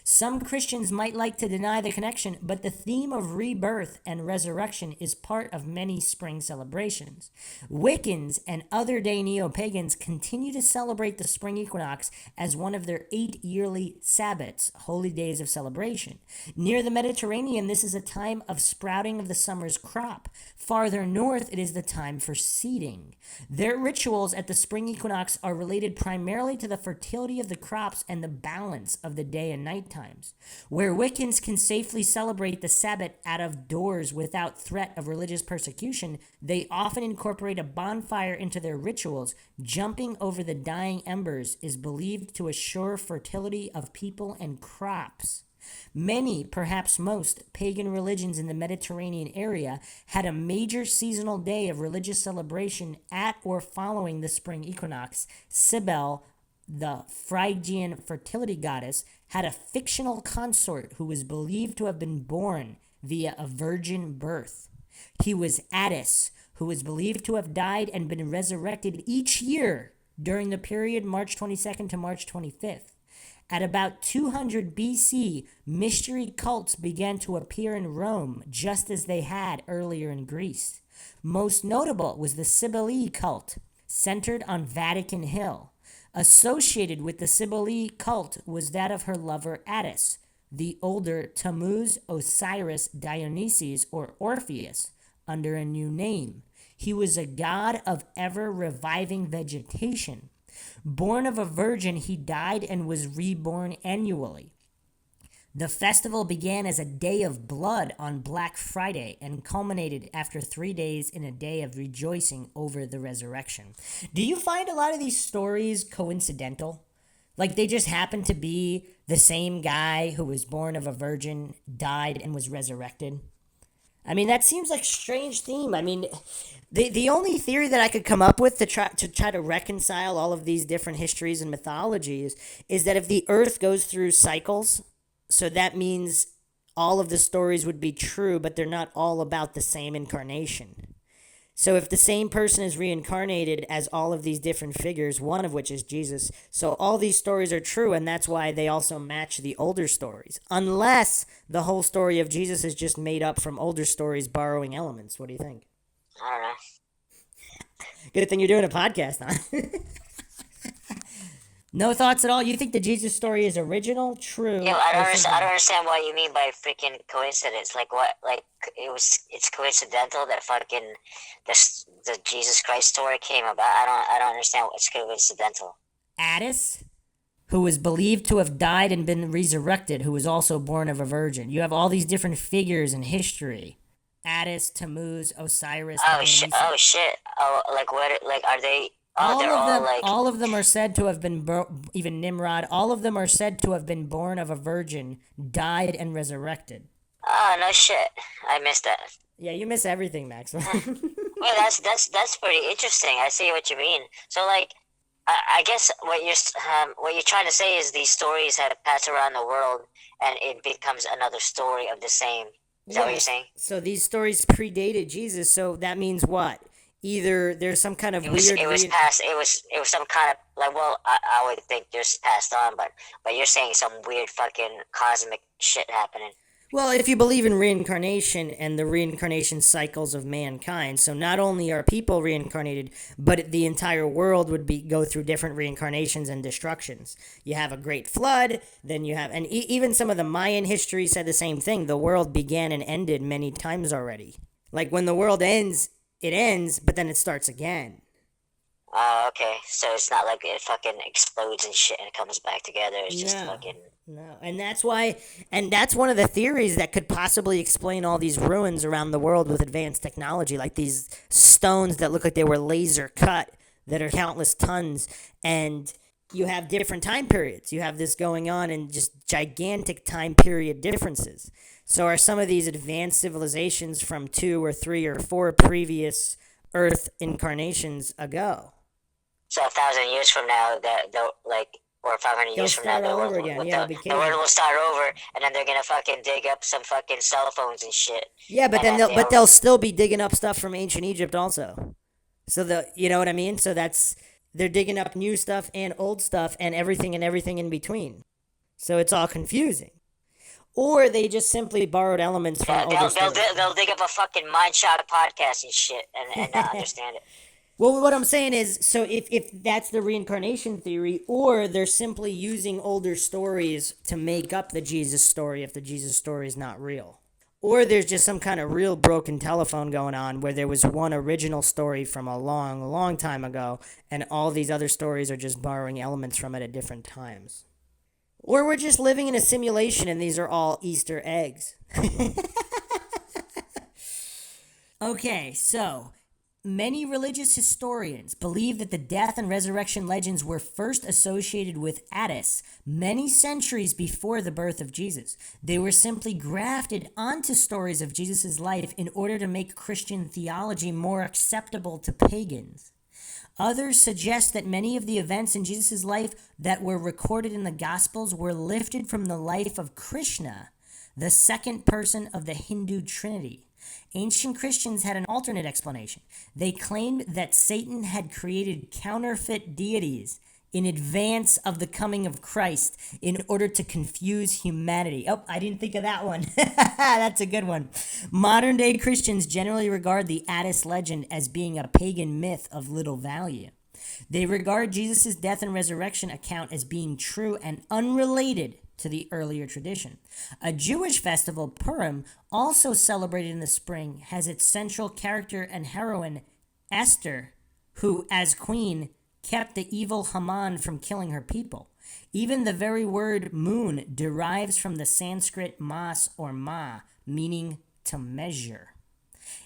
Some Christians might like to deny the connection, but the theme of rebirth and resurrection is part of many spring celebrations. Wiccans and other day neo-pagans continue to celebrate the spring equinox as one of their 8 yearly Sabbats, holy days of celebration. Near the Mediterranean, this is a time of sprouting of the summer's crop. Farther north, it is the time for seeding. Their rituals at the spring equinox are related primarily to the fertility of the crops and the balance of the day and night times. Where Wiccans can safely celebrate the Sabbath out of doors without threat of religious persecution, they often incorporate a bonfire into their rituals. Jumping over the dying embers is believed to assure fertility of people and crops. Many, perhaps most, pagan religions in the Mediterranean area had a major seasonal day of religious celebration at or following the spring equinox. Cybele, the Phrygian fertility goddess, had a fictional consort who was believed to have been born via a virgin birth. He was Attis, who was believed to have died and been resurrected each year during the period March 22nd to March 25th. At about 200 BC, mystery cults began to appear in Rome, just as they had earlier in Greece. Most notable was the Cybele cult, centered on Vatican Hill. Associated with the Cybele cult was that of her lover Attis, the older Tammuz Osiris Dionysus or Orpheus, under a new name. He was a god of ever-reviving vegetation. Born of a virgin, he died and was reborn annually. The festival began as a day of blood on Black Friday and culminated after 3 days in a day of rejoicing over the resurrection. Do you find a lot of these stories coincidental? Like they just happen to be the same guy who was born of a virgin, died, and was resurrected? I mean, that seems like a strange theme. I mean, the only theory that I could come up with to try to reconcile all of these different histories and mythologies is that if the earth goes through cycles, so that means all of the stories would be true, but they're not all about the same incarnation. So if the same person is reincarnated as all of these different figures, one of which is Jesus, so all these stories are true, and that's why they also match the older stories. Unless the whole story of Jesus is just made up from older stories borrowing elements. What do you think? I don't know. Good thing you're doing a podcast, huh? No thoughts at all? You think the Jesus story is original, true? Yeah, I don't understand what you mean by freaking coincidence. Like what? Like it's coincidental that fucking the Jesus Christ story came about. I don't understand what's coincidental. Attis, who was believed to have died and been resurrected, who was also born of a virgin. You have all these different figures in history. Attis, Tammuz, Osiris. Oh shit! Oh, like what? Like are they? Oh, all of them are said to have been, even Nimrod, all of them are said to have been born of a virgin, died, and resurrected. Oh, no shit. I missed that. Yeah, you miss everything, Max. Well, that's pretty interesting. I see what you mean. So, like, I guess what you're trying to say is these stories have passed around the world, and it becomes another story of the same. Is that what you're saying? So these stories predated Jesus, so that means what? Either there's some kind of it was some kind of like, well, I would think there's passed on, but you're saying some weird fucking cosmic shit happening. Well, if you believe in reincarnation and the reincarnation cycles of mankind, so not only are people reincarnated, but the entire world would go through different reincarnations and destructions. You have a great flood, then you have, and even some of the Mayan history said the same thing. The world began and ended many times already. Like when the world ends, it ends, but then it starts again. Oh, okay. So it's not like it fucking explodes and shit and it comes back together. It's just fucking... No, and that's why, and that's one of the theories that could possibly explain all these ruins around the world with advanced technology, like these stones that look like they were laser cut, that are countless tons, and you have different time periods. You have this going on in just gigantic time period differences. So are some of these advanced civilizations from 2 or 3 or 4 previous Earth incarnations ago? So 1,000 years from now, or 500 years from now, the world will start over, and then they're gonna fucking dig up some fucking cell phones and shit. Yeah, but then they'll still be digging up stuff from ancient Egypt also. So you know what I mean? So they're digging up new stuff and old stuff and everything in between. So it's all confusing. Or they just simply borrowed elements from older stories. They'll dig up a fucking Mindshock podcast and shit and not understand it. Well, what I'm saying is, so if that's the reincarnation theory, or they're simply using older stories to make up the Jesus story if the Jesus story is not real. Or there's just some kind of real broken telephone going on where there was one original story from a long, long time ago, and all these other stories are just borrowing elements from it at different times. Or we're just living in a simulation and these are all Easter eggs. Okay, so Many religious historians believe that the death and resurrection legends were first associated with Attis many centuries before the birth of Jesus. They were simply grafted onto stories of Jesus' life in order to make Christian theology more acceptable to pagans. Others suggest that many of the events in Jesus' life that were recorded in the Gospels were lifted from the life of Krishna, the second person of the Hindu Trinity. Ancient Christians had an alternate explanation. They claimed that Satan had created counterfeit deities in advance of the coming of Christ in order to confuse humanity. Oh, I didn't think of that one. That's a good one. Modern day Christians generally regard the Attis legend as being a pagan myth of little value. They regard Jesus' death and resurrection account as being true and unrelated to the earlier tradition. A Jewish festival, Purim, also celebrated in the spring, has its central character and heroine, Esther, who, as queen, kept the evil Haman from killing her people. Even the very word moon derives from the Sanskrit mas or ma, meaning to measure.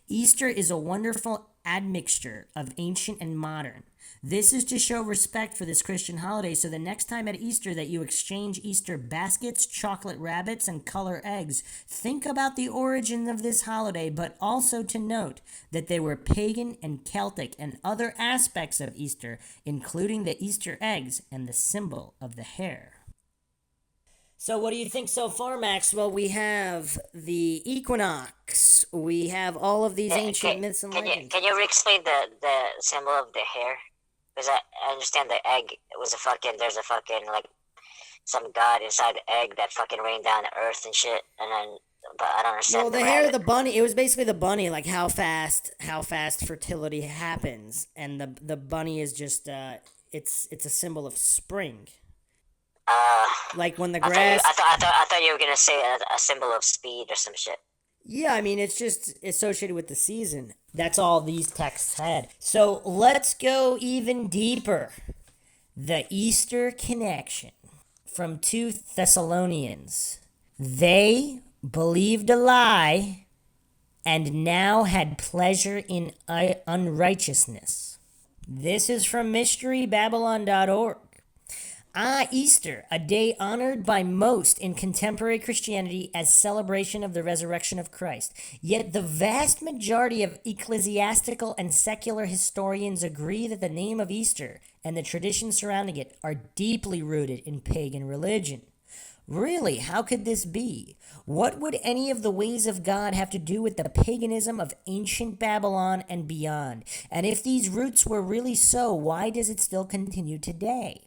Easter is a wonderful admixture of ancient and modern. This is to show respect for this Christian holiday, so the next time at Easter that you exchange Easter baskets, chocolate rabbits, and color eggs, think about the origin of this holiday, but also to note that there were pagan and Celtic and other aspects of Easter, including the Easter eggs and the symbol of the hare. So what do you think so far, Max? Well, we have the Equinox. We have all of these ancient myths and legends. Can you re-explain the symbol of the hare? Because I understand the egg was there's a fucking, like, some god inside the egg that fucking rained down the earth and shit, and then, but I don't understand. Well, the hare of the bunny, it was basically the bunny, like how fast fertility happens, and the bunny is just, it's a symbol of spring. Like when the grass... I thought you were gonna say a symbol of speed or some shit. Yeah, I mean, it's just associated with the season. That's all these texts had. So let's go even deeper. The Easter connection from 2 Thessalonians. They believed a lie and now had pleasure in unrighteousness. This is from mysterybabylon.org. Easter, a day honored by most in contemporary Christianity as celebration of the resurrection of Christ. Yet the vast majority of ecclesiastical and secular historians agree that the name of Easter and the traditions surrounding it are deeply rooted in pagan religion. Really, how could this be? What would any of the ways of God have to do with the paganism of ancient Babylon and beyond? And if these roots were really so, why does it still continue today?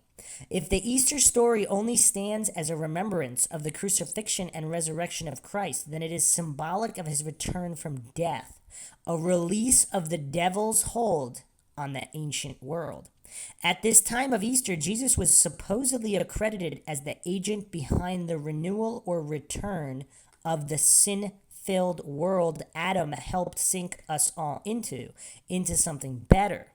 If the Easter story only stands as a remembrance of the crucifixion and resurrection of Christ, then it is symbolic of his return from death, a release of the devil's hold on the ancient world. At this time of Easter, Jesus was supposedly accredited as the agent behind the renewal or return of the sin-filled world Adam helped sink us all into something better.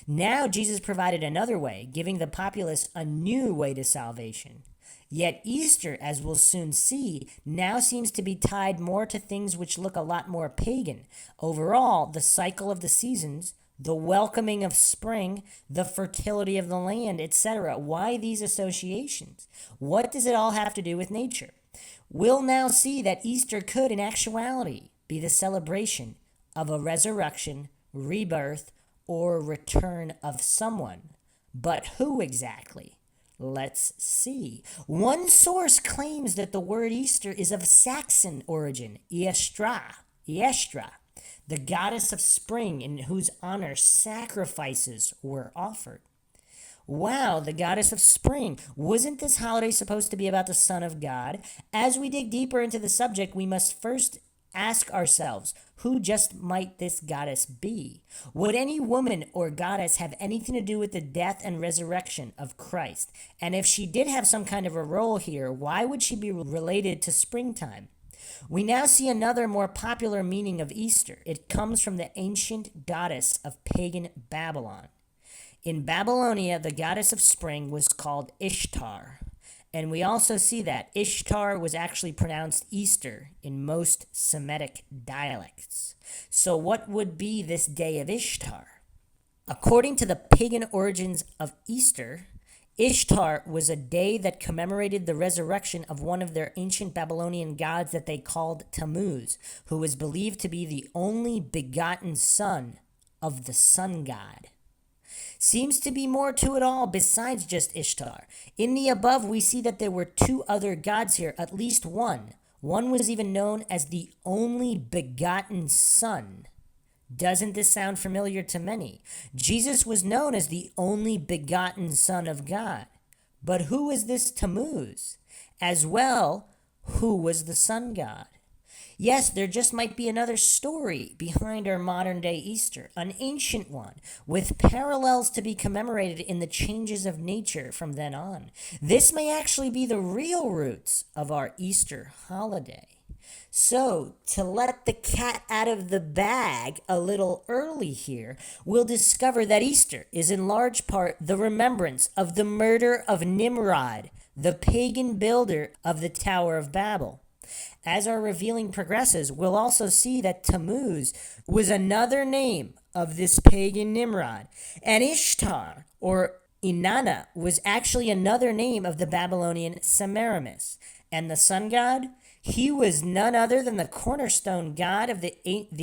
Now Jesus provided another way, giving the populace a new way to salvation. Yet Easter, as we'll soon see, now seems to be tied more to things which look a lot more pagan. Overall, the cycle of the seasons, the welcoming of spring, the fertility of the land, etc. Why these associations? What does it all have to do with nature? We'll now see that Easter could, in actuality, be the celebration of a resurrection, rebirth, or return of someone. But who exactly? Let's see. One source claims that the word Easter is of Saxon origin, Iestra, the goddess of spring in whose honor sacrifices were offered. Wow, the goddess of spring. Wasn't this holiday supposed to be about the Son of God? As we dig deeper into the subject, we must first ask ourselves, who just might this goddess be? Would any woman or goddess have anything to do with the death and resurrection of Christ? And if she did have some kind of a role here, why would she be related to springtime? We now see another more popular meaning of Easter. It comes from the ancient goddess of pagan Babylon. In Babylonia, the goddess of spring was called Ishtar, And we also see that Ishtar was actually pronounced Easter in most Semitic dialects. So, what would be this day of Ishtar? According to the pagan origins of Easter, Ishtar was a day that commemorated the resurrection of one of their ancient Babylonian gods that they called Tammuz, who was believed to be the only begotten son of the sun god. Seems to be more to it all besides just Ishtar. In the above, we see that there were two other gods here, at least one. One was even known as the only begotten son. Doesn't this sound familiar to many? Jesus was known as the only begotten Son of God. But who is this Tammuz? As well, who was the sun god? Yes, there just might be another story behind our modern day Easter, an ancient one, with parallels to be commemorated in the changes of nature from then on. This may actually be the real roots of our Easter holiday. So, to let the cat out of the bag a little early here, we'll discover that Easter is in large part the remembrance of the murder of Nimrod, the pagan builder of the Tower of Babel. As our revealing progresses, we'll also see that Tammuz was another name of this pagan Nimrod, and Ishtar, or Inanna, was actually another name of the Babylonian Semiramis. And the sun god? He was none other than the cornerstone god of the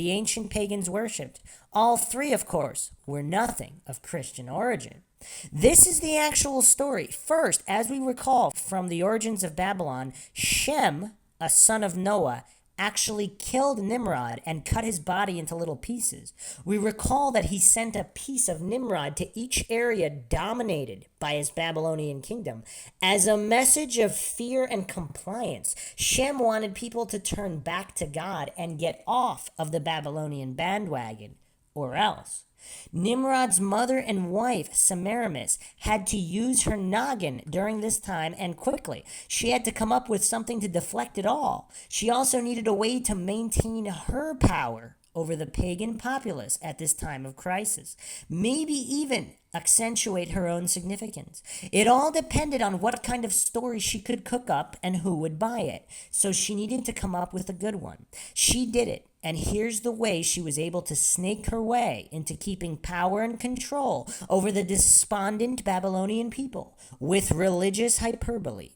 ancient pagans worshipped. All three, of course, were nothing of Christian origin. This is the actual story. First, as we recall from the origins of Babylon, Shem, a son of Noah, actually killed Nimrod and cut his body into little pieces. We recall that he sent a piece of Nimrod to each area dominated by his Babylonian kingdom. As a message of fear and compliance, Shem wanted people to turn back to God and get off of the Babylonian bandwagon, or else. Nimrod's mother and wife, Semiramis, had to use her noggin during this time, and quickly. She had to come up with something to deflect it all. She also needed a way to maintain her power over the pagan populace at this time of crisis, maybe even accentuate her own significance. It all depended on what kind of story she could cook up and who would buy it, so she needed to come up with a good one. She did it, and here's the way she was able to snake her way into keeping power and control over the despondent Babylonian people with religious hyperbole.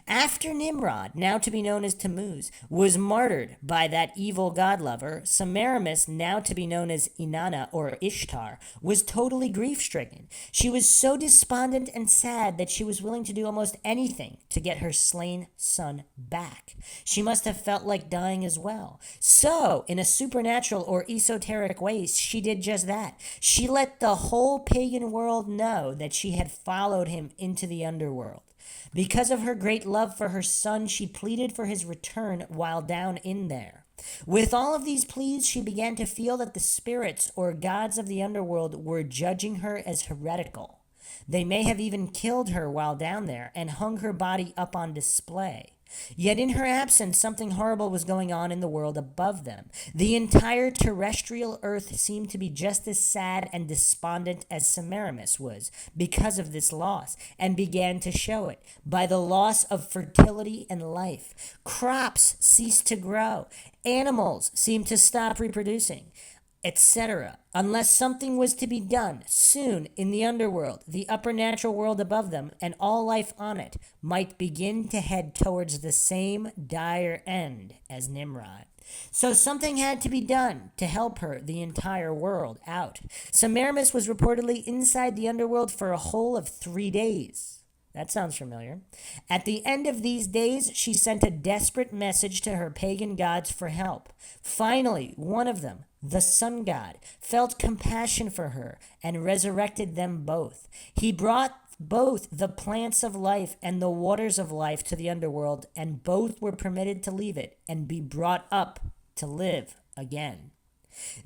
After Nimrod, now to be known as Tammuz, was martyred by that evil god lover, Semiramis, now to be known as Inanna or Ishtar, was totally grief-stricken. She was so despondent and sad that she was willing to do almost anything to get her slain son back. She must have felt like dying as well. So, in a supernatural or esoteric way, she did just that. She let the whole pagan world know that she had followed him into the underworld. Because of her great love for her son, she pleaded for his return while down in there. With all of these pleas, she began to feel that the spirits or gods of the underworld were judging her as heretical. They may have even killed her while down there and hung her body up on display. Yet in her absence, something horrible was going on in the world above them. The entire terrestrial earth seemed to be just as sad and despondent as Semiramis was because of this loss, and began to show it by the loss of fertility and life. Crops ceased to grow. Animals seemed to stop reproducing, etc. Unless something was to be done soon in the underworld, the upper natural world above them, and all life on it might begin to head towards the same dire end as Nimrod. So something had to be done to help her the entire world out. Semiramis was reportedly inside the underworld for a whole of 3 days. That sounds familiar. At the end of these days, she sent a desperate message to her pagan gods for help. Finally, one of them, the sun god, felt compassion for her and resurrected them both. He brought both the plants of life and the waters of life to the underworld, and both were permitted to leave it and be brought up to live again.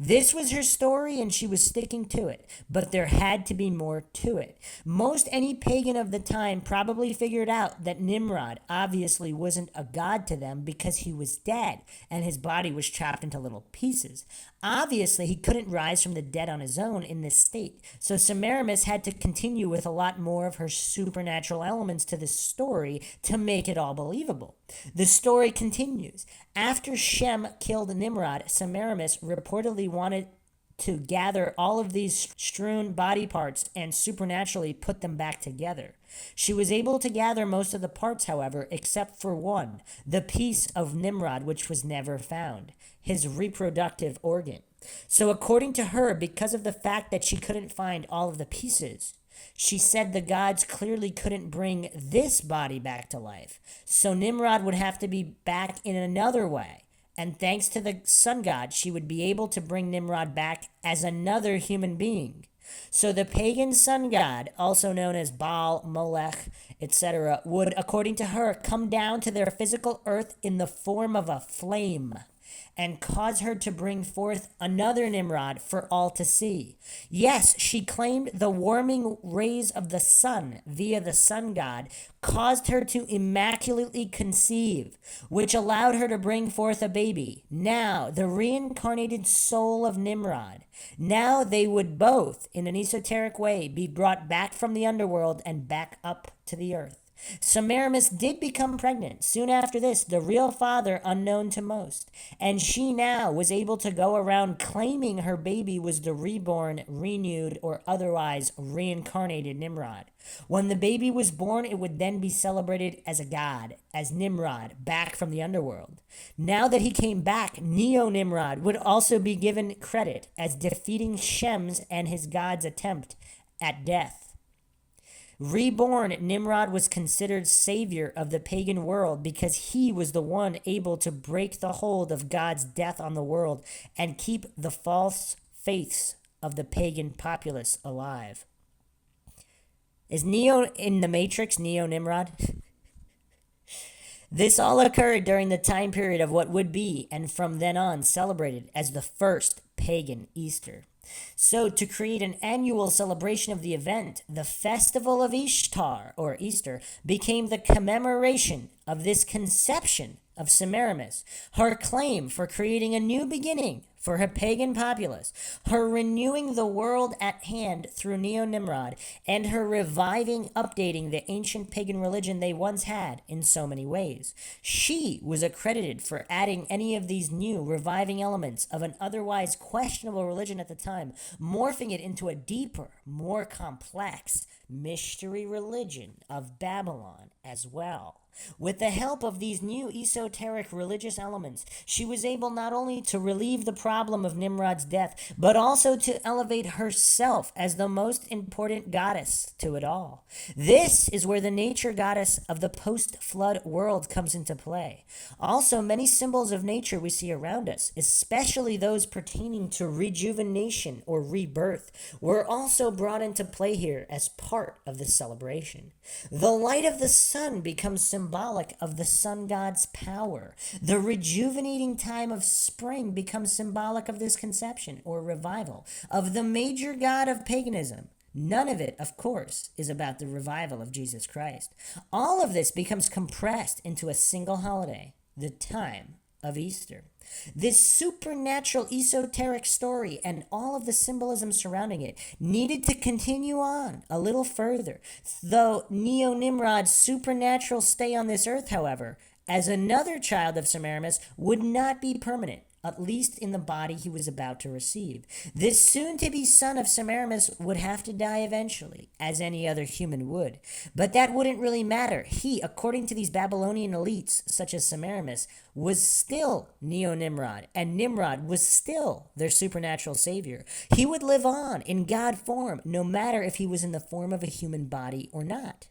This was her story, and she was sticking to it, but there had to be more to it. Most any pagan of the time probably figured out that Nimrod obviously wasn't a god to them because he was dead and his body was chopped into little pieces. Obviously, he couldn't rise from the dead on his own in this state, so Semiramis had to continue with a lot more of her supernatural elements to the story to make it all believable. The story continues. After Shem killed Nimrod, Semiramis reportedly wanted to gather all of these strewn body parts and supernaturally put them back together. She was able to gather most of the parts, however, except for one, the piece of Nimrod which was never found, his reproductive organ. So according to her, because of the fact that she couldn't find all of the pieces, she said the gods clearly couldn't bring this body back to life. So Nimrod would have to be back in another way. And thanks to the sun god, she would be able to bring Nimrod back as another human being. So the pagan sun god, also known as Baal, Molech, etc., would, according to her, come down to their physical earth in the form of a flame and cause her to bring forth another Nimrod for all to see. Yes, she claimed the warming rays of the sun via the sun god caused her to immaculately conceive, which allowed her to bring forth a baby. Now, the reincarnated soul of Nimrod. Now they would both, in an esoteric way, be brought back from the underworld and back up to the earth. Semiramis did become pregnant. Soon after this, the real father unknown to most. And she now was able to go around claiming her baby was the reborn, renewed, or otherwise reincarnated Nimrod. When the baby was born, it would then be celebrated as a god, as Nimrod, back from the underworld. Now that he came back, Neo-Nimrod would also be given credit as defeating Shem's and his god's attempt at death. Reborn, Nimrod was considered savior of the pagan world because he was the one able to break the hold of God's death on the world and keep the false faiths of the pagan populace alive. Is Neo in the Matrix Neo-Nimrod? This all occurred during the time period of what would be, and from then on celebrated as the first pagan Easter. So, to create an annual celebration of the event, the Festival of Ishtar, or Easter, became the commemoration of this conception of Semiramis, her claim for creating a new beginning for her pagan populace, her renewing the world at hand through Neo-Nimrod, and her reviving, updating the ancient pagan religion they once had in so many ways. She was accredited for adding any of these new, reviving elements of an otherwise questionable religion at the time, morphing it into a deeper, more complex mystery religion of Babylon as well. With the help of these new esoteric religious elements, she was able not only to relieve the problem of Nimrod's death, but also to elevate herself as the most important goddess to it all. This is where the nature goddess of the post-flood world comes into play. Also, many symbols of nature we see around us, especially those pertaining to rejuvenation or rebirth, were also brought into play here as part of the celebration. The light of the sun becomes symbolic of the sun god's power. The rejuvenating time of spring becomes symbolic of this conception or revival of the major god of paganism. None of it, of course, is about the revival of Jesus Christ. All of this becomes compressed into a single holiday, the time of Easter. This supernatural esoteric story and all of the symbolism surrounding it needed to continue on a little further. Though Neo-Nimrod's supernatural stay on this earth, however, as another child of Semiramis, would not be permanent, at least in the body he was about to receive. This soon-to-be son of Semiramis would have to die eventually, as any other human would. But that wouldn't really matter. He, according to these Babylonian elites, such as Semiramis, was still Neo-Nimrod, and Nimrod was still their supernatural savior. He would live on in God form, no matter if he was in the form of a human body or not.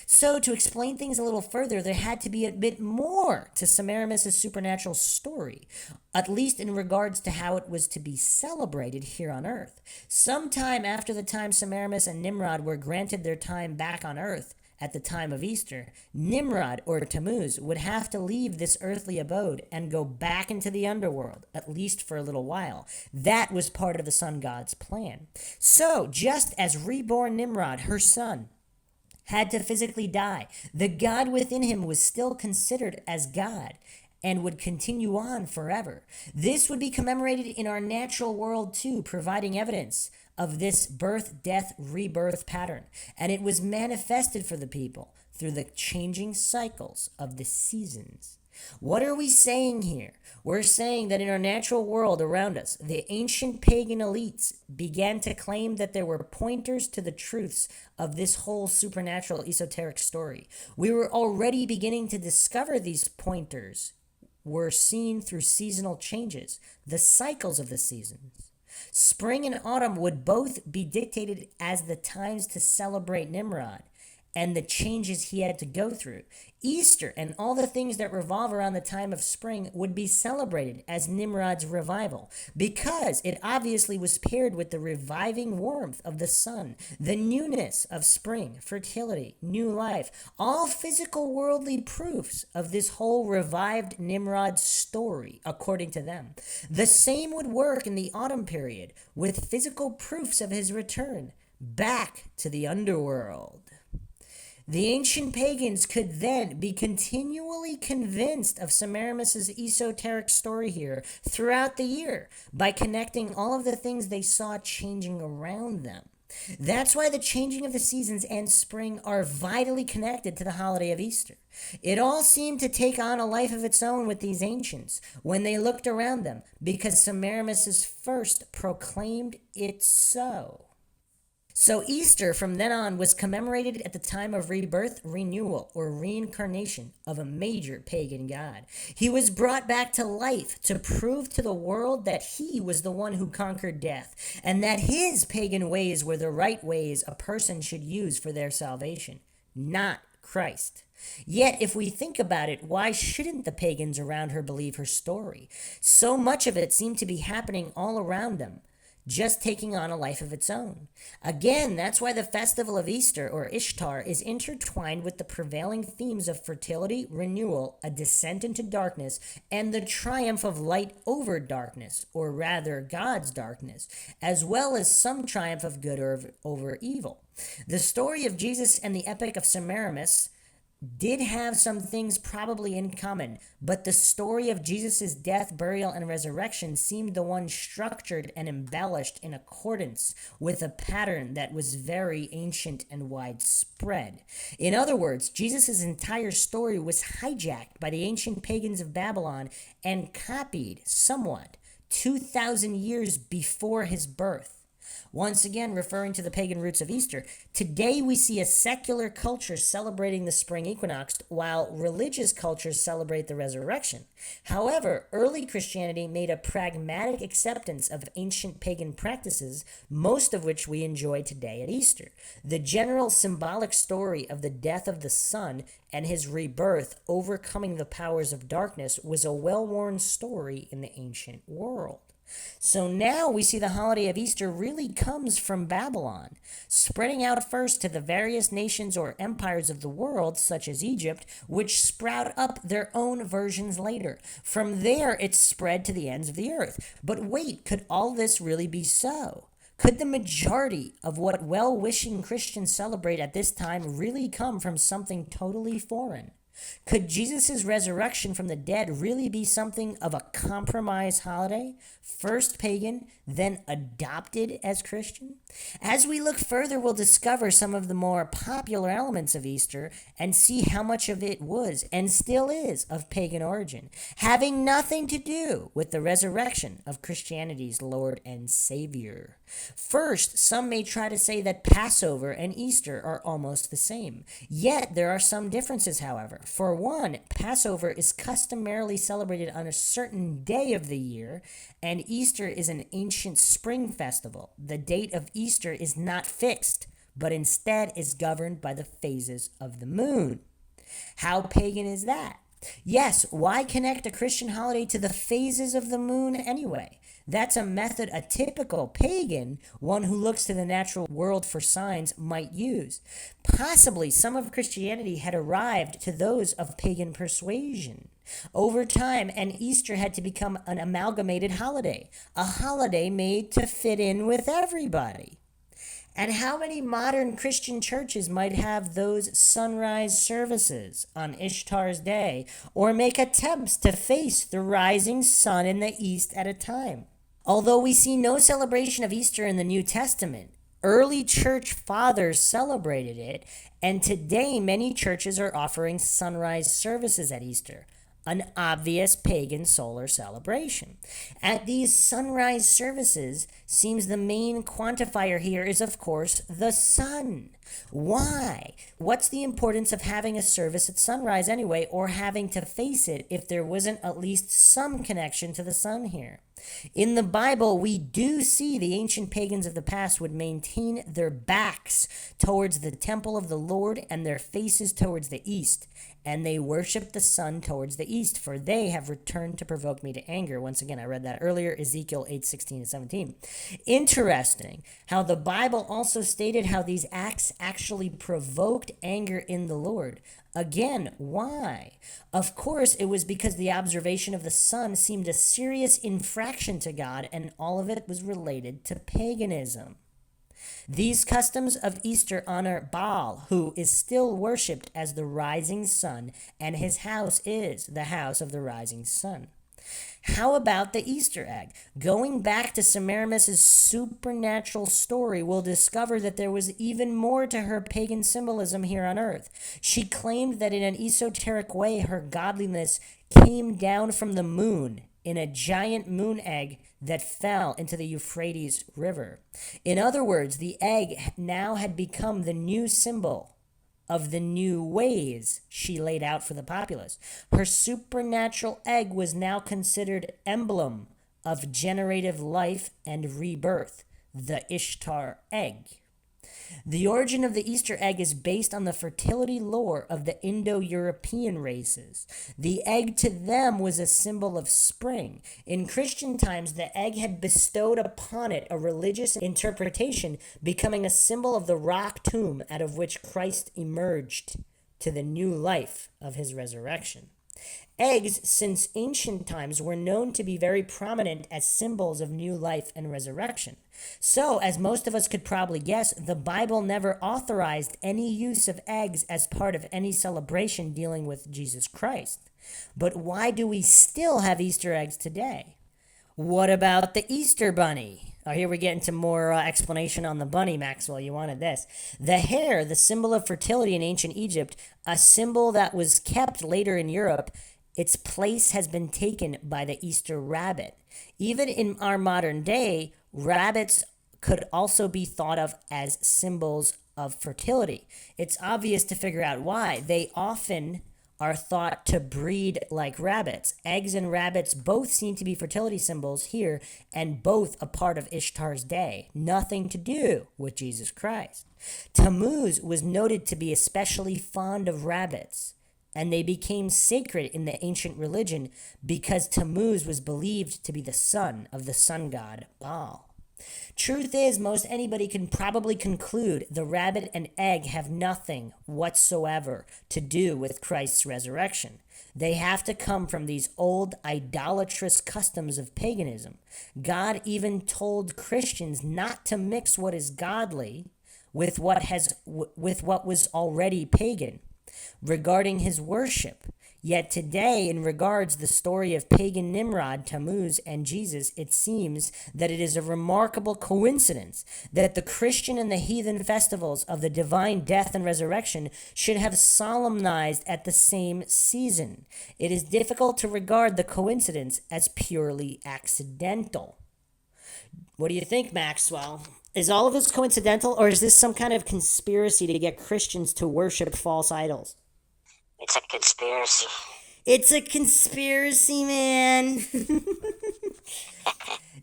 So, to explain things a little further, there had to be a bit more to Semiramis' supernatural story, at least in regards to how it was to be celebrated here on Earth. Sometime after the time Semiramis and Nimrod were granted their time back on Earth, at the time of Easter, Nimrod, or Tammuz, would have to leave this earthly abode and go back into the underworld, at least for a little while. That was part of the sun god's plan. So, just as reborn Nimrod, her son, had to physically die, the God within him was still considered as God, and would continue on forever. This would be commemorated in our natural world too, providing evidence of this birth, death, rebirth pattern. And it was manifested for the people through the changing cycles of the seasons. What are we saying here? We're saying that in our natural world around us, the ancient pagan elites began to claim that there were pointers to the truths of this whole supernatural esoteric story. We were already beginning to discover these pointers were seen through seasonal changes, the cycles of the seasons. Spring and autumn would both be dictated as the times to celebrate Nimrod and the changes he had to go through. Easter and all the things that revolve around the time of spring would be celebrated as Nimrod's revival, because it obviously was paired with the reviving warmth of the sun, the newness of spring, fertility, new life, all physical worldly proofs of this whole revived Nimrod story, according to them. The same would work in the autumn period, with physical proofs of his return back to the underworld. The ancient pagans could then be continually convinced of Semiramis' esoteric story here throughout the year by connecting all of the things they saw changing around them. That's why the changing of the seasons and spring are vitally connected to the holiday of Easter. It all seemed to take on a life of its own with these ancients when they looked around them, because Semiramis first proclaimed it so. So Easter from then on was commemorated at the time of rebirth, renewal, or reincarnation of a major pagan god. He was brought back to life to prove to the world that he was the one who conquered death, and that his pagan ways were the right ways a person should use for their salvation, not Christ. Yet, if we think about it, why shouldn't the pagans around her believe her story? So much of it seemed to be happening all around them, just taking on a life of its own. Again, that's why the festival of Easter, or Ishtar, is intertwined with the prevailing themes of fertility, renewal, a descent into darkness, and the triumph of light over darkness, or rather God's darkness, as well as some triumph of good over evil. The story of Jesus and the epic of Semiramis did have some things probably in common, but the story of Jesus' death, burial, and resurrection seemed the one structured and embellished in accordance with a pattern that was very ancient and widespread. In other words, Jesus' entire story was hijacked by the ancient pagans of Babylon and copied somewhat 2,000 years before his birth. Once again, referring to the pagan roots of Easter, today we see a secular culture celebrating the spring equinox, while religious cultures celebrate the resurrection. However, early Christianity made a pragmatic acceptance of ancient pagan practices, most of which we enjoy today at Easter. The general symbolic story of the death of the sun and his rebirth, overcoming the powers of darkness, was a well-worn story in the ancient world. So now we see the holiday of Easter really comes from Babylon, spreading out first to the various nations or empires of the world, such as Egypt, which sprout up their own versions later. From there, it spread to the ends of the earth. But wait, could all this really be so? Could the majority of what well-wishing Christians celebrate at this time really come from something totally foreign? Could Jesus' resurrection from the dead really be something of a compromise holiday? First pagan, then adopted as Christian? As we look further, we'll discover some of the more popular elements of Easter and see how much of it was, and still is, of pagan origin, having nothing to do with the resurrection of Christianity's Lord and Savior. First, some may try to say that Passover and Easter are almost the same. Yet, there are some differences, however. For one, Passover is customarily celebrated on a certain day of the year, and Easter is an ancient spring festival. The date of Easter is not fixed, but instead is governed by the phases of the moon. How pagan is that? Yes, why connect a Christian holiday to the phases of the moon anyway? That's a method a typical pagan, one who looks to the natural world for signs, might use. Possibly some of Christianity had arrived to those of pagan persuasion. Over time, and Easter had to become an amalgamated holiday, a holiday made to fit in with everybody. And how many modern Christian churches might have those sunrise services on Ishtar's day, or make attempts to face the rising sun in the east at a time? Although we see no celebration of Easter in the New Testament, early church fathers celebrated it, and today many churches are offering sunrise services at Easter, an obvious pagan solar celebration. At these sunrise services, seems the main quantifier here is, of course, the sun. Why? What's the importance of having a service at sunrise anyway, or having to face it if there wasn't at least some connection to the sun here? In the Bible, we do see the ancient pagans of the past would maintain their backs towards the temple of the Lord and their faces towards the east, and they worship the sun towards the east, for they have returned to provoke me to anger. Once again, I read that earlier, Ezekiel 8:16-17. Interesting how the Bible also stated how these acts actually provoked anger in the Lord. Again, why? Of course, it was because the observation of the sun seemed a serious infraction to God, and all of it was related to paganism. These customs of Easter honor Baal, who is still worshipped as the rising sun, and his house is the house of the rising sun. How about the Easter egg? Going back to Semiramis' supernatural story, we'll discover that there was even more to her pagan symbolism here on earth. She claimed that in an esoteric way, her godliness came down from the moon in a giant moon egg that fell into the Euphrates River. In other words, the egg now had become the new symbol of the new ways she laid out for the populace. Her supernatural egg was now considered emblem of generative life and rebirth, the Ishtar egg. The origin of the Easter egg is based on the fertility lore of the Indo-European races. The egg to them was a symbol of spring. In Christian times, the egg had bestowed upon it a religious interpretation, becoming a symbol of the rock tomb out of which Christ emerged to the new life of his resurrection. Eggs, since ancient times, were known to be very prominent as symbols of new life and resurrection. So, as most of us could probably guess, the Bible never authorized any use of eggs as part of any celebration dealing with Jesus Christ. But why do we still have Easter eggs today? What about the Easter bunny? Oh, here we get into more explanation on the bunny, Maxwell. You wanted this. The hare, the symbol of fertility in ancient Egypt, a symbol that was kept later in Europe, its place has been taken by the Easter rabbit. Even in our modern day, rabbits could also be thought of as symbols of fertility. It's obvious to figure out why. They often are thought to breed like rabbits. Eggs and rabbits both seem to be fertility symbols here, and both a part of Ishtar's day. Nothing to do with Jesus Christ. Tammuz was noted to be especially fond of rabbits, and they became sacred in the ancient religion because Tammuz was believed to be the son of the sun god Baal. Truth is, most anybody can probably conclude the rabbit and egg have nothing whatsoever to do with Christ's resurrection. They have to come from these old idolatrous customs of paganism. God even told Christians not to mix what is godly with what was already pagan regarding his worship. Yet today, in regards the story of pagan Nimrod, Tammuz, and Jesus, it seems that it is a remarkable coincidence that the Christian and the heathen festivals of the divine death and resurrection should have solemnized at the same season. It is difficult to regard the coincidence as purely accidental. What do you think, Maxwell? Is all of this coincidental, or is this some kind of conspiracy to get Christians to worship false idols? It's a conspiracy. It's a conspiracy, man.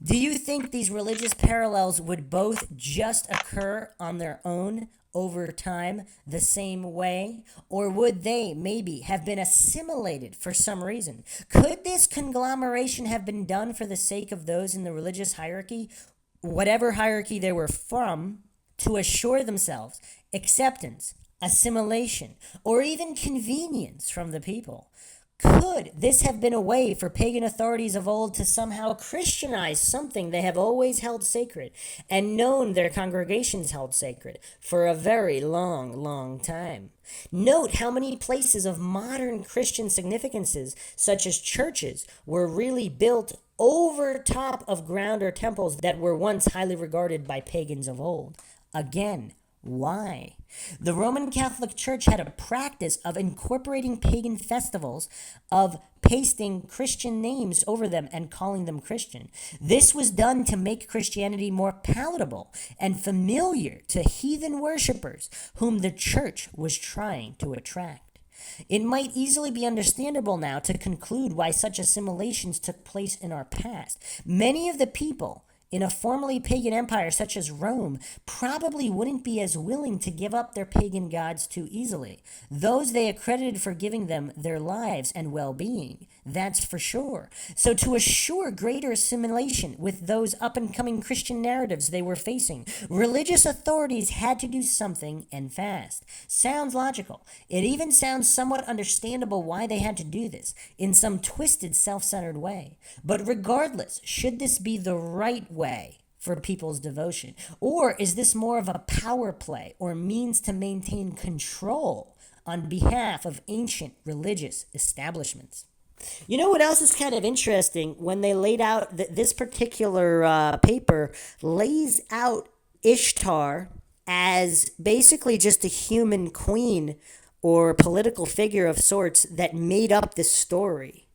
Do you think these religious parallels would both just occur on their own over time the same way? Or would they maybe have been assimilated for some reason? Could this conglomeration have been done for the sake of those in the religious hierarchy, whatever hierarchy they were from, to assure themselves acceptance, assimilation, or even convenience from the people? Could this have been a way for pagan authorities of old to somehow Christianize something they have always held sacred and known their congregations held sacred for a very long, long time? Note how many places of modern Christian significances, such as churches, were really built over top of ground or temples that were once highly regarded by pagans of old. Again, why? The Roman Catholic Church had a practice of incorporating pagan festivals, of pasting Christian names over them and calling them Christian. This was done to make Christianity more palatable and familiar to heathen worshippers whom the church was trying to attract. It might easily be understandable now to conclude why such assimilations took place in our past. Many of the people in a formerly pagan empire such as Rome probably wouldn't be as willing to give up their pagan gods too easily. Those they accredited for giving them their lives and well-being, that's for sure. So to assure greater assimilation with those up-and-coming Christian narratives they were facing, religious authorities had to do something, and fast. Sounds logical. It even sounds somewhat understandable why they had to do this, in some twisted, self-centered way. But regardless, should this be the right way for people's devotion? Or is this more of a power play or means to maintain control on behalf of ancient religious establishments? You know what else is kind of interesting? When they laid out this particular paper lays out Ishtar as basically just a human queen or political figure of sorts that made up this story.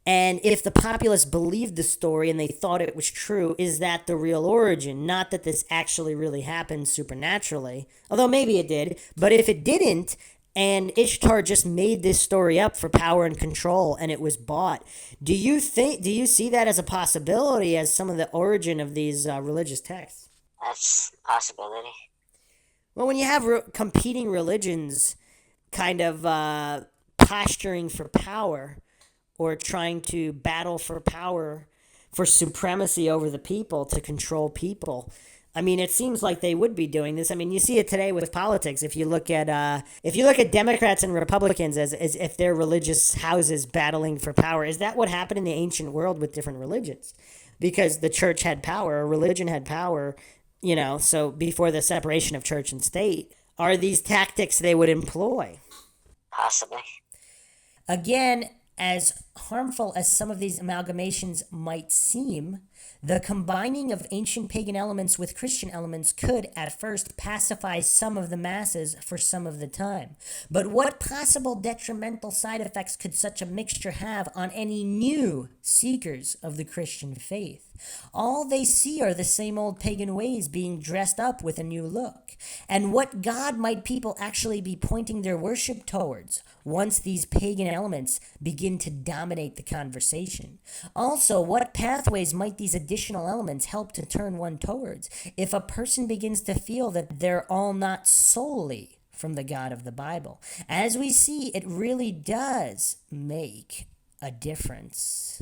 And if the populace believed the story and they thought it was true, is that the real origin? Not that this actually really happened supernaturally, although maybe it did. But if it didn't, and Ishtar just made this story up for power and control, and it was bought, do you see that as a possibility, as some of the origin of these religious texts? That's a possibility. Well, when you have competing religions kind of posturing for power, or trying to battle for power, for supremacy over the people, to control people. I mean, it seems like they would be doing this. I mean, you see it today with politics. If you look at Democrats and Republicans as if they're religious houses battling for power, is that what happened in the ancient world with different religions? Because the church had power, or religion had power, so before the separation of church and state, are these tactics they would employ? Possibly. Again, as harmful as some of these amalgamations might seem, the combining of ancient pagan elements with Christian elements could, at first, pacify some of the masses for some of the time. But what possible detrimental side effects could such a mixture have on any new seekers of the Christian faith? All they see are the same old pagan ways being dressed up with a new look. And what God might people actually be pointing their worship towards once these pagan elements begin to dominate the conversation? Also, what pathways might these additional elements help to turn one towards if a person begins to feel that they're all not solely from the God of the Bible? As we see, it really does make a difference.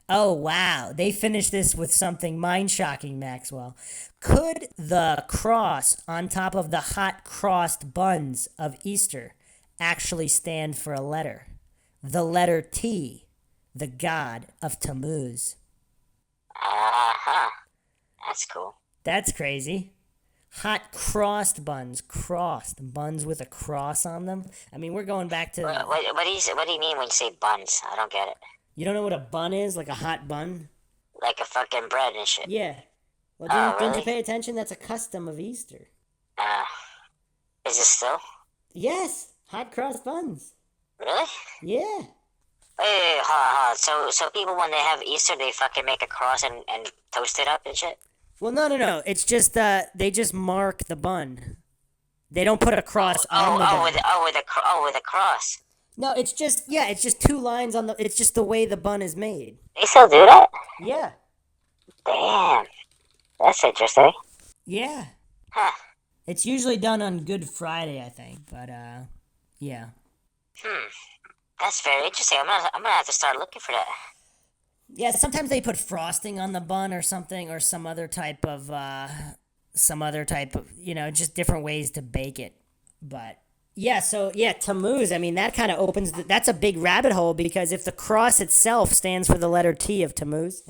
Oh, wow. They finished this with something mind-shocking, Maxwell. Could the cross on top of the hot crossed buns of Easter actually stand for a letter? The letter T, the god of Tammuz. Uh-huh. That's cool. That's crazy. Hot crossed buns with a cross on them. I mean, we're going back to... What do you mean when you say buns? I don't get it. You don't know what a bun is? Like a hot bun? Like a fucking bread and shit. Yeah. Well, didn't you pay attention? That's a custom of Easter. Is this still? Yes. Hot cross buns. Really? Yeah. Wait, hold on. So people, when they have Easter, they fucking make a cross and toast it up and shit? Well, no. It's just, they just mark the bun. They don't put a cross on the bun. With a cross. No, it's just two lines on the, it's just the way the bun is made. They still do that? Yeah. Damn. That's interesting. Yeah. Huh. It's usually done on Good Friday, I think, but, yeah. That's very interesting. I'm gonna have to start looking for that. Yeah, sometimes they put frosting on the bun or something, or some other type of, just different ways to bake it. But Yeah, so yeah, Tammuz, I mean, that kind of that's a big rabbit hole because if the cross itself stands for the letter T of Tammuz,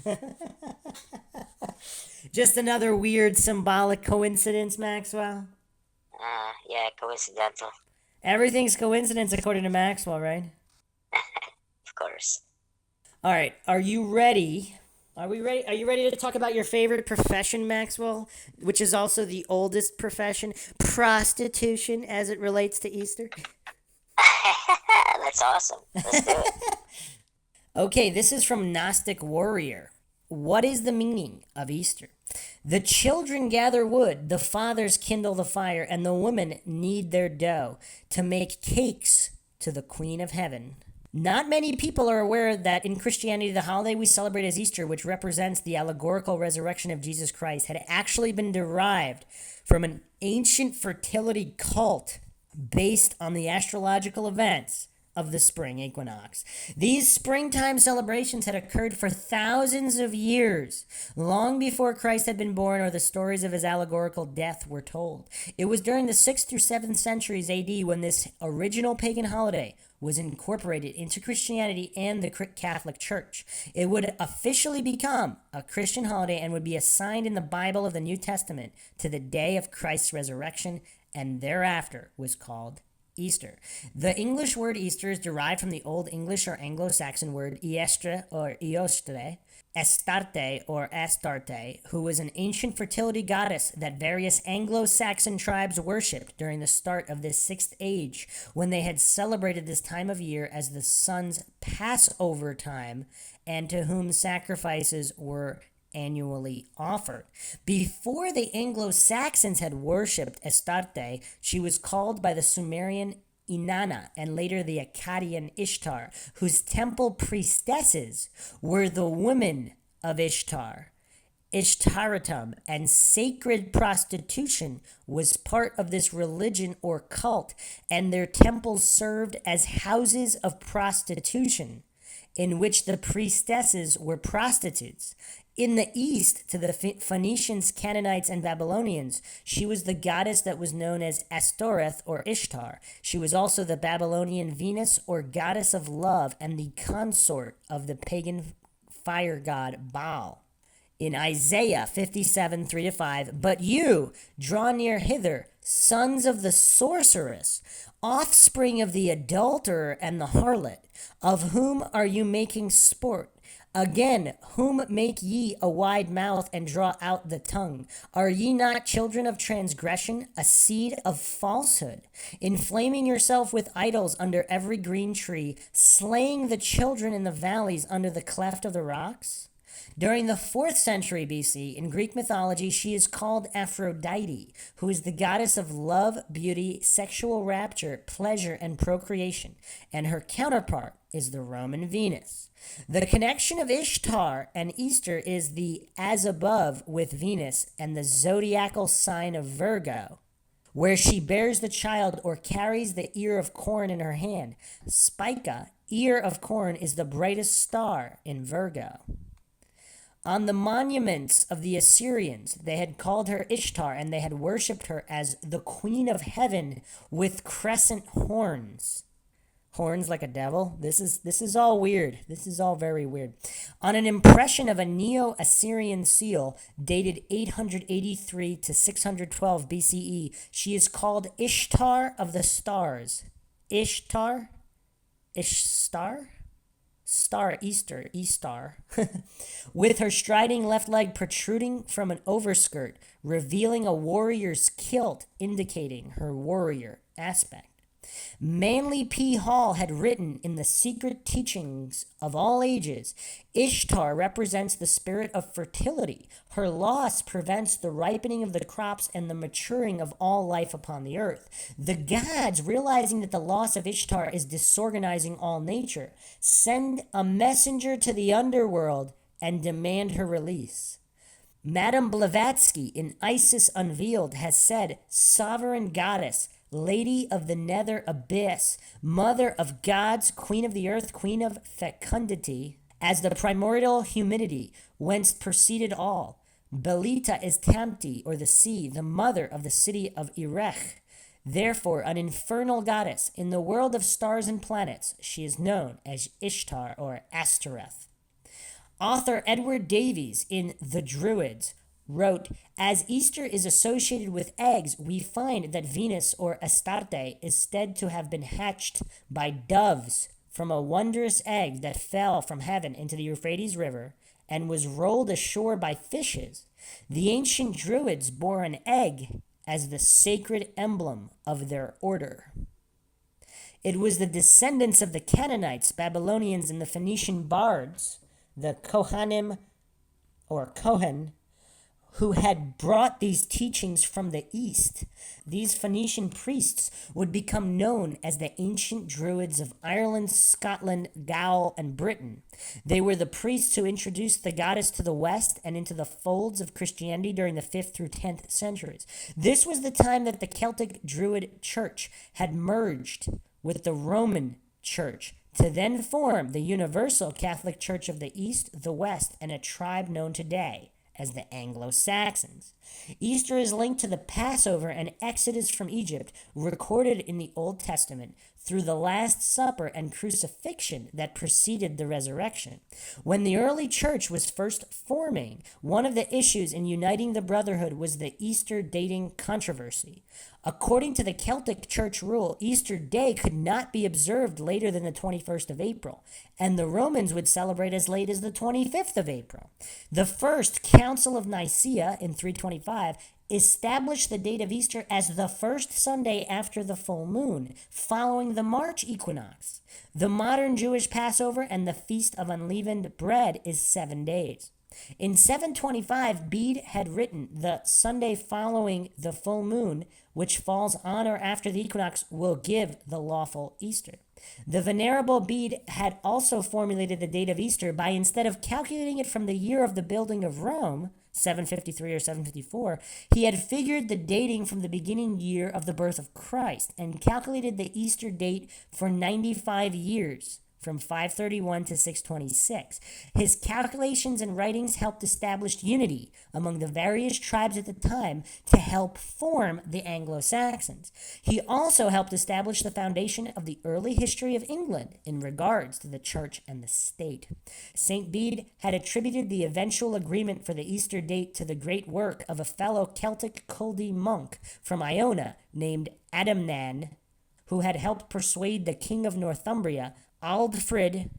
just another weird symbolic coincidence, Maxwell. Yeah, coincidental, Everything's coincidence according to Maxwell, right? of course. All right, are you ready? Are we ready? Are you ready to talk about your favorite profession, Maxwell, which is also the oldest profession, prostitution, as it relates to Easter? That's awesome. Let's do it. Okay, this is from Gnostic Warrior. What is the meaning of Easter? The children gather wood, the fathers kindle the fire, and the women knead their dough to make cakes to the Queen of Heaven. Not many people are aware that in Christianity, the holiday we celebrate as Easter, which represents the allegorical resurrection of Jesus Christ, had actually been derived from an ancient fertility cult based on the astrological events of the spring equinox. These springtime celebrations had occurred for thousands of years, long before Christ had been born or the stories of his allegorical death were told. It was during the 6th through 7th centuries AD when this original pagan holiday was incorporated into Christianity and the Catholic Church. It would officially become a Christian holiday and would be assigned in the Bible of the New Testament to the day of Christ's resurrection, and thereafter was called Easter. The English word Easter is derived from the Old English or Anglo-Saxon word Iestre or Iostre, Astarte or Astarte, who was an ancient fertility goddess that various Anglo-Saxon tribes worshipped during the start of this 6th age, when they had celebrated this time of year as the sun's Passover time, and to whom sacrifices were annually offered. Before the Anglo-Saxons had worshipped Astarte, she was called by the Sumerian Inanna and later the Akkadian Ishtar, whose temple priestesses were the women of Ishtar. Ishtaratum and sacred prostitution was part of this religion or cult, and their temples served as houses of prostitution, in which the priestesses were prostitutes. In the east, to the Phoenicians, Canaanites, and Babylonians, she was the goddess that was known as Astoreth or Ishtar. She was also the Babylonian Venus or goddess of love and the consort of the pagan fire god Baal. In Isaiah 57, 3-5, but you, draw near hither, sons of the sorceress, offspring of the adulterer and the harlot, of whom are you making sport? Again, whom make ye a wide mouth and draw out the tongue? Are ye not children of transgression, a seed of falsehood, inflaming yourself with idols under every green tree, slaying the children in the valleys under the cleft of the rocks? During the 4th century BC, in Greek mythology, she is called Aphrodite, who is the goddess of love, beauty, sexual rapture, pleasure, and procreation, and her counterpart is the Roman Venus. The connection of Ishtar and Easter is the as above with Venus and the zodiacal sign of Virgo, where she bears the child or carries the ear of corn in her hand. Spica, ear of corn, is the brightest star in Virgo. On the monuments of the Assyrians, they had called her Ishtar, and they had worshipped her as the Queen of Heaven with crescent horns. Horns like a devil. This is all weird. This is all very weird. On an impression of a Neo-Assyrian seal dated 883 to 612 BCE, she is called Ishtar of the Stars. Ishtar? Ishtar? Star, Easter, Eastar, with her striding left leg protruding from an overskirt, revealing a warrior's kilt, indicating her warrior aspect. Manly P. Hall had written in the Secret Teachings of All Ages, Ishtar represents the spirit of fertility. Her loss prevents the ripening of the crops and the maturing of all life upon the earth. The gods, realizing that the loss of Ishtar is disorganizing all nature, send a messenger to the underworld and demand her release. Madame Blavatsky in Isis Unveiled has said, sovereign goddess, Lady of the nether abyss, mother of gods, queen of the earth, queen of fecundity, as the primordial humidity, whence proceeded all. Belita is Tamti, or the sea, the mother of the city of Erech, Therefore, an infernal goddess in the world of stars and planets, she is known as Ishtar or Astaroth. Author Edward Davies in The Druids wrote, as Easter is associated with eggs, we find that Venus or Astarte is said to have been hatched by doves from a wondrous egg that fell from heaven into the Euphrates River and was rolled ashore by fishes. The ancient Druids bore an egg as the sacred emblem of their order. It was the descendants of the Canaanites, Babylonians, and the Phoenician bards, the Kohanim or Kohen, who had brought these teachings from the east. These Phoenician priests would become known as the ancient Druids of Ireland, Scotland, Gaul, and Britain. They were the priests who introduced the goddess to the west and into the folds of Christianity during the 5th through 10th centuries. This was the time that the Celtic Druid Church had merged with the Roman Church to then form the Universal Catholic Church of the East, the West, and a tribe known today as the Anglo-Saxons. Easter is linked to the Passover and Exodus from Egypt, recorded in the Old Testament, through the Last Supper and crucifixion that preceded the resurrection. When the early church was first forming, one of the issues in uniting the brotherhood was the Easter dating controversy. According to the Celtic church rule, Easter Day could not be observed later than the 21st of April, and the Romans would celebrate as late as the 25th of April. The First Council of Nicaea in 325 established the date of Easter as the first Sunday after the full moon, following the March equinox. The modern Jewish Passover and the Feast of Unleavened Bread is 7 days. In 725, Bede had written, the Sunday following the full moon, which falls on or after the equinox, will give the lawful Easter. The Venerable Bede had also formulated the date of Easter by, instead of calculating it from the year of the building of Rome, 753 or 754, he had figured the dating from the beginning year of the birth of Christ and calculated the Easter date for 95 years, from 531 to 626. His calculations and writings helped establish unity among the various tribes at the time to help form the Anglo-Saxons. He also helped establish the foundation of the early history of England in regards to the church and the state. St. Bede had attributed the eventual agreement for the Easter date to the great work of a fellow Celtic Culdee monk from Iona named Adamnan, who had helped persuade the king of Northumbria, Aldfrid,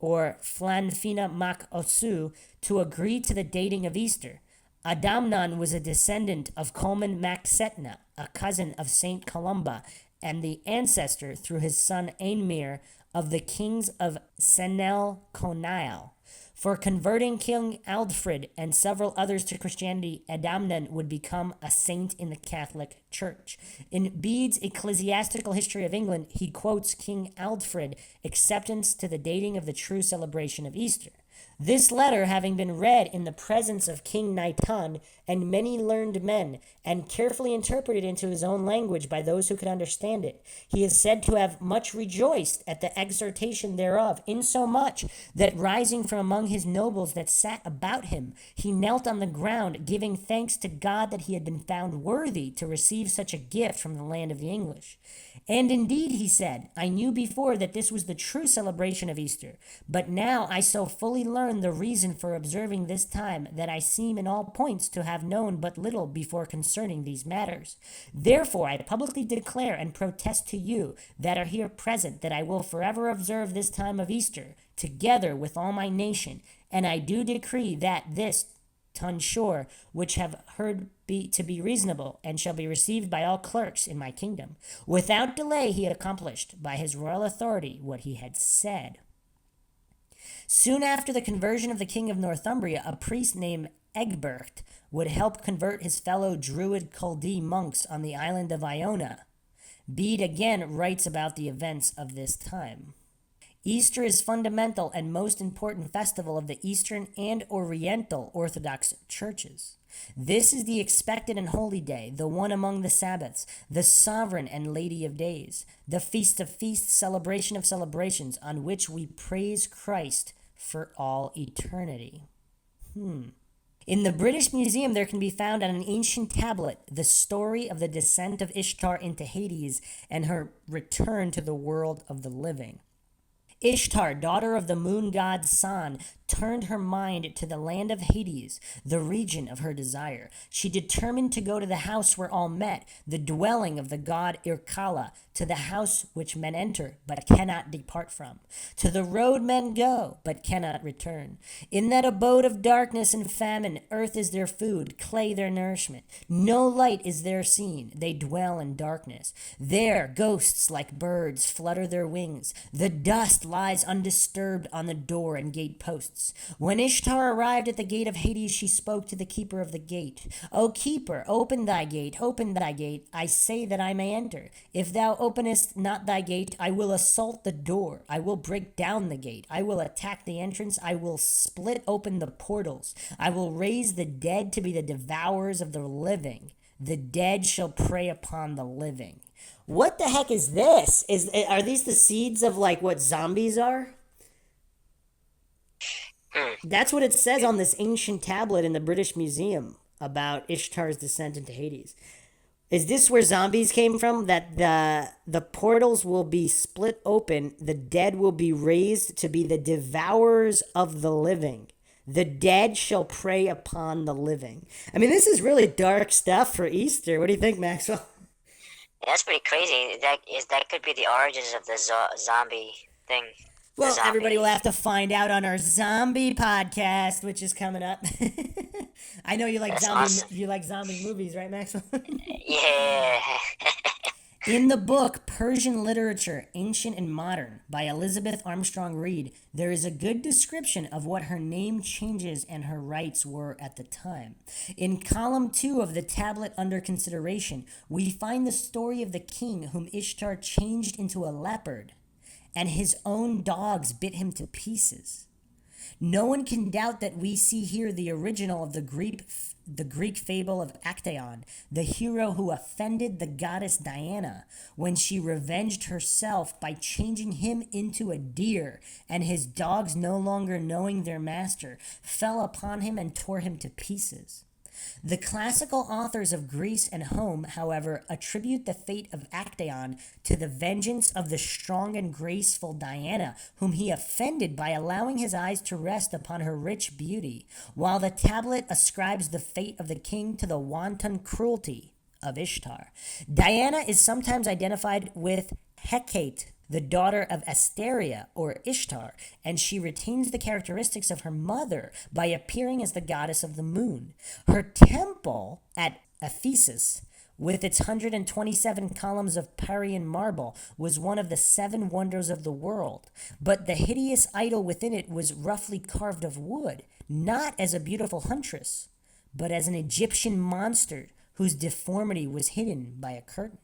or Flanfina mac Osu, to agree to the dating of Easter. Adamnan was a descendant of Colman mac Setna, a cousin of Saint Columba, and the ancestor, through his son Einmir, of the kings of Senel Conail. For converting King Aldfrid and several others to Christianity, Adamnan would become a saint in the Catholic Church. In Bede's Ecclesiastical History of England, he quotes King Aldfrid's acceptance to the dating of the true celebration of Easter. This letter, having been read in the presence of King Naitan and many learned men, and carefully interpreted into his own language by those who could understand it, he is said to have much rejoiced at the exhortation thereof, insomuch that rising from among his nobles that sat about him, he knelt on the ground, giving thanks to God that he had been found worthy to receive such a gift from the land of the English. And indeed, he said, I knew before that this was the true celebration of Easter, but now I so fully learn the reason for observing this time that I seem in all points to have known but little before concerning these matters. Therefore I publicly declare and protest to you that are here present that I will forever observe this time of Easter, together with all my nation, and I do decree that this tonsure, which have heard to be reasonable, and shall be received by all clerks in my kingdom. Without delay he had accomplished, by his royal authority, what he had said. Soon after the conversion of the king of Northumbria, a priest named Egbert would help convert his fellow Druid Culdee monks on the island of Iona. Bede again writes about the events of this time. Easter is fundamental and most important festival of the Eastern and Oriental Orthodox churches. This is the expected and holy day, the one among the Sabbaths, the sovereign and lady of days, the feast of feasts, celebration of celebrations, on which we praise Christ for all eternity. In the British Museum, there can be found on an ancient tablet the story of the descent of Ishtar into Hades and her return to the world of the living. Ishtar, daughter of the moon god San, turned her mind to the land of Hades, the region of her desire. She determined to go to the house where all met, the dwelling of the god Irkala, to the house which men enter but cannot depart from, to the road men go but cannot return. In that abode of darkness and famine, earth is their food, clay their nourishment. No light is there seen, they dwell in darkness. There ghosts like birds flutter their wings. The dust lies undisturbed on the door and gate posts. When Ishtar arrived at the gate of Hades, she spoke to the keeper of the gate. O keeper, open thy gate, I say that I may enter. If thou openest not thy gate, I will assault the door. I will break down the gate. I will attack the entrance. I will split open the portals. I will raise the dead to be the devourers of the living. The dead shall prey upon the living. What the heck is this? Are these the seeds of like what zombies are? That's what it says on this ancient tablet in the British Museum about Ishtar's descent into Hades. Is this where zombies came from? That the portals will be split open, the dead will be raised to be the devourers of the living. The dead shall prey upon the living. I mean, this is really dark stuff for Easter. What do you think, Maxwell? That's pretty crazy. That could be the origins of the zombie thing. Well, everybody will have to find out on our zombie podcast, which is coming up. I know you like zombie movies, right, Maxwell? Yeah. In the book Persian Literature, Ancient and Modern by Elizabeth Armstrong Reed, there is a good description of what her name changes and her rights were at the time. In column 2 of the tablet under consideration, we find the story of the king whom Ishtar changed into a leopard, and his own dogs bit him to pieces. No one can doubt that we see here the original of the Greek fable of Actaeon, the hero who offended the goddess Diana when she revenged herself by changing him into a deer, and his dogs, no longer knowing their master, fell upon him and tore him to pieces. The classical authors of Greece and Home, however, attribute the fate of Actaeon to the vengeance of the strong and graceful Diana, whom he offended by allowing his eyes to rest upon her rich beauty, while the tablet ascribes the fate of the king to the wanton cruelty of Ishtar. Diana is sometimes identified with Hecate, the daughter of Asteria or Ishtar, and she retains the characteristics of her mother by appearing as the goddess of the moon. Her temple at Ephesus, with its 127 columns of Parian marble, was one of the 7 wonders of the world, but the hideous idol within it was roughly carved of wood, not as a beautiful huntress, but as an Egyptian monster whose deformity was hidden by a curtain.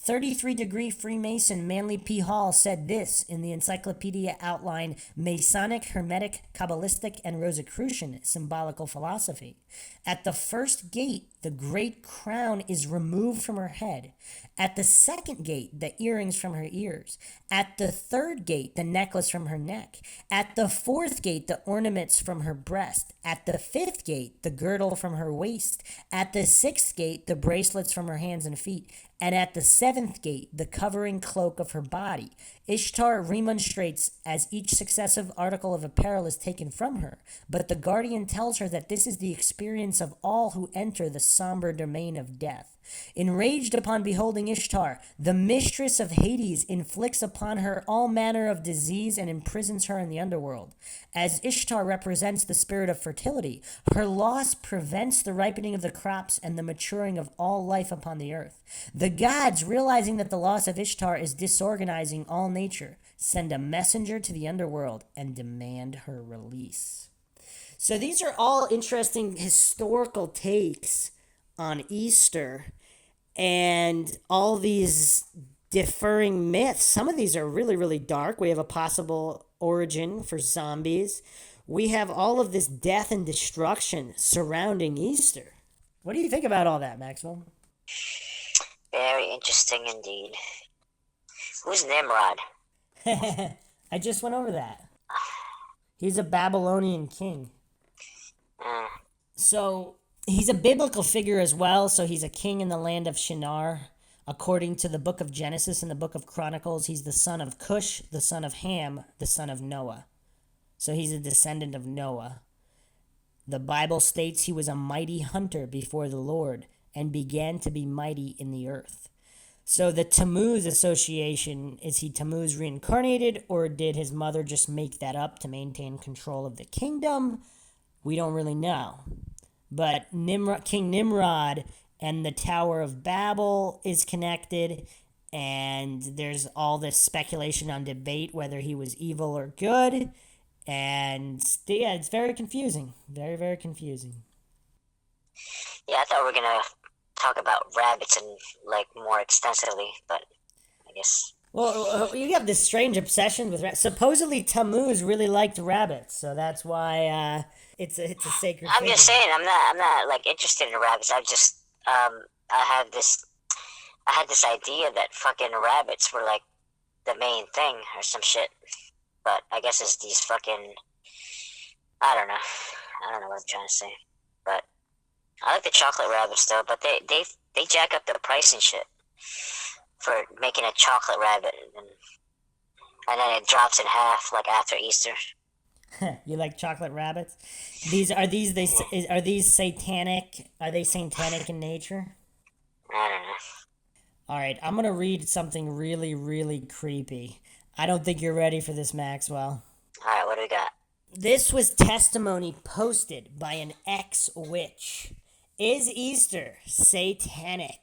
33-degree Freemason Manly P. Hall said this in the encyclopedia outline Masonic, Hermetic, Kabbalistic, and Rosicrucian Symbolical Philosophy. At the first gate, the great crown is removed from her head. At the second gate, the earrings from her ears. At the third gate, the necklace from her neck. At the fourth gate, the ornaments from her breast. At the fifth gate, the girdle from her waist. At the sixth gate, the bracelets from her hands and feet. And at the seventh gate, the covering cloak of her body. Ishtar remonstrates as each successive article of apparel is taken from her, but the guardian tells her that this is the experience of all who enter the somber domain of death. Enraged upon beholding Ishtar, the mistress of Hades inflicts upon her all manner of disease and imprisons her in the underworld. As Ishtar represents the spirit of fertility, her loss prevents the ripening of the crops and the maturing of all life upon the earth. The gods, realizing that the loss of Ishtar is disorganizing all nature, send a messenger to the underworld and demand her release. So these are all interesting historical takes on Easter and all these differing myths. Some of these are really, really dark. We have a possible origin for zombies. We have all of this death and destruction surrounding Easter. What do you think about all that, Maxwell? Very interesting indeed. Who's Nimrod? I just went over that. He's a Babylonian king. So he's a biblical figure as well. So he's a king in the land of Shinar. According to the book of Genesis and the book of Chronicles, he's the son of Cush, the son of Ham, the son of Noah. So he's a descendant of Noah. The Bible states he was a mighty hunter before the Lord and began to be mighty in the earth. So the Tammuz association, is he Tammuz reincarnated, or did his mother just make that up to maintain control of the kingdom? We don't really know. But King Nimrod and the Tower of Babel is connected, and there's all this speculation on debate whether he was evil or good. And yeah, it's very confusing. Very, very confusing. Yeah, I thought we were gonna talk about rabbits and like more extensively, but I guess. Well, you have this strange obsession with rabbits. Supposedly Tammuz really liked rabbits, so that's why it's a sacred. I'm just saying, I'm not like interested in rabbits. I had this idea that fucking rabbits were like the main thing or some shit. But I guess it's these fucking, I don't know what I'm trying to say. But I like the chocolate rabbits though, but they jack up the price and shit for making a chocolate rabbit, and then it drops in half like after Easter. You like chocolate rabbits? Are these satanic? Are they satanic in nature? I don't know. All right, I'm gonna read something really, really creepy. I don't think you're ready for this, Maxwell. All right, what do we got? This was testimony posted by an ex-witch. Is Easter satanic?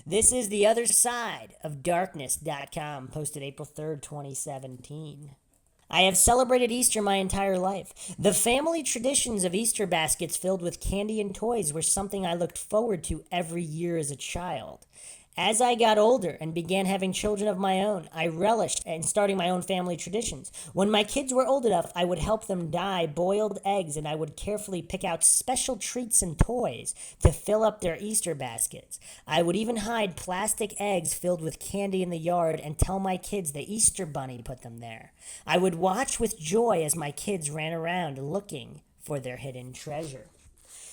This is the other side of darkness.com, posted April 3rd, 2017. I have celebrated Easter my entire life. The family traditions of Easter baskets filled with candy and toys were something I looked forward to every year as a child. As I got older and began having children of my own, I relished in starting my own family traditions. When my kids were old enough, I would help them dye boiled eggs, and I would carefully pick out special treats and toys to fill up their Easter baskets. I would even hide plastic eggs filled with candy in the yard and tell my kids the Easter Bunny put them there. I would watch with joy as my kids ran around looking for their hidden treasure.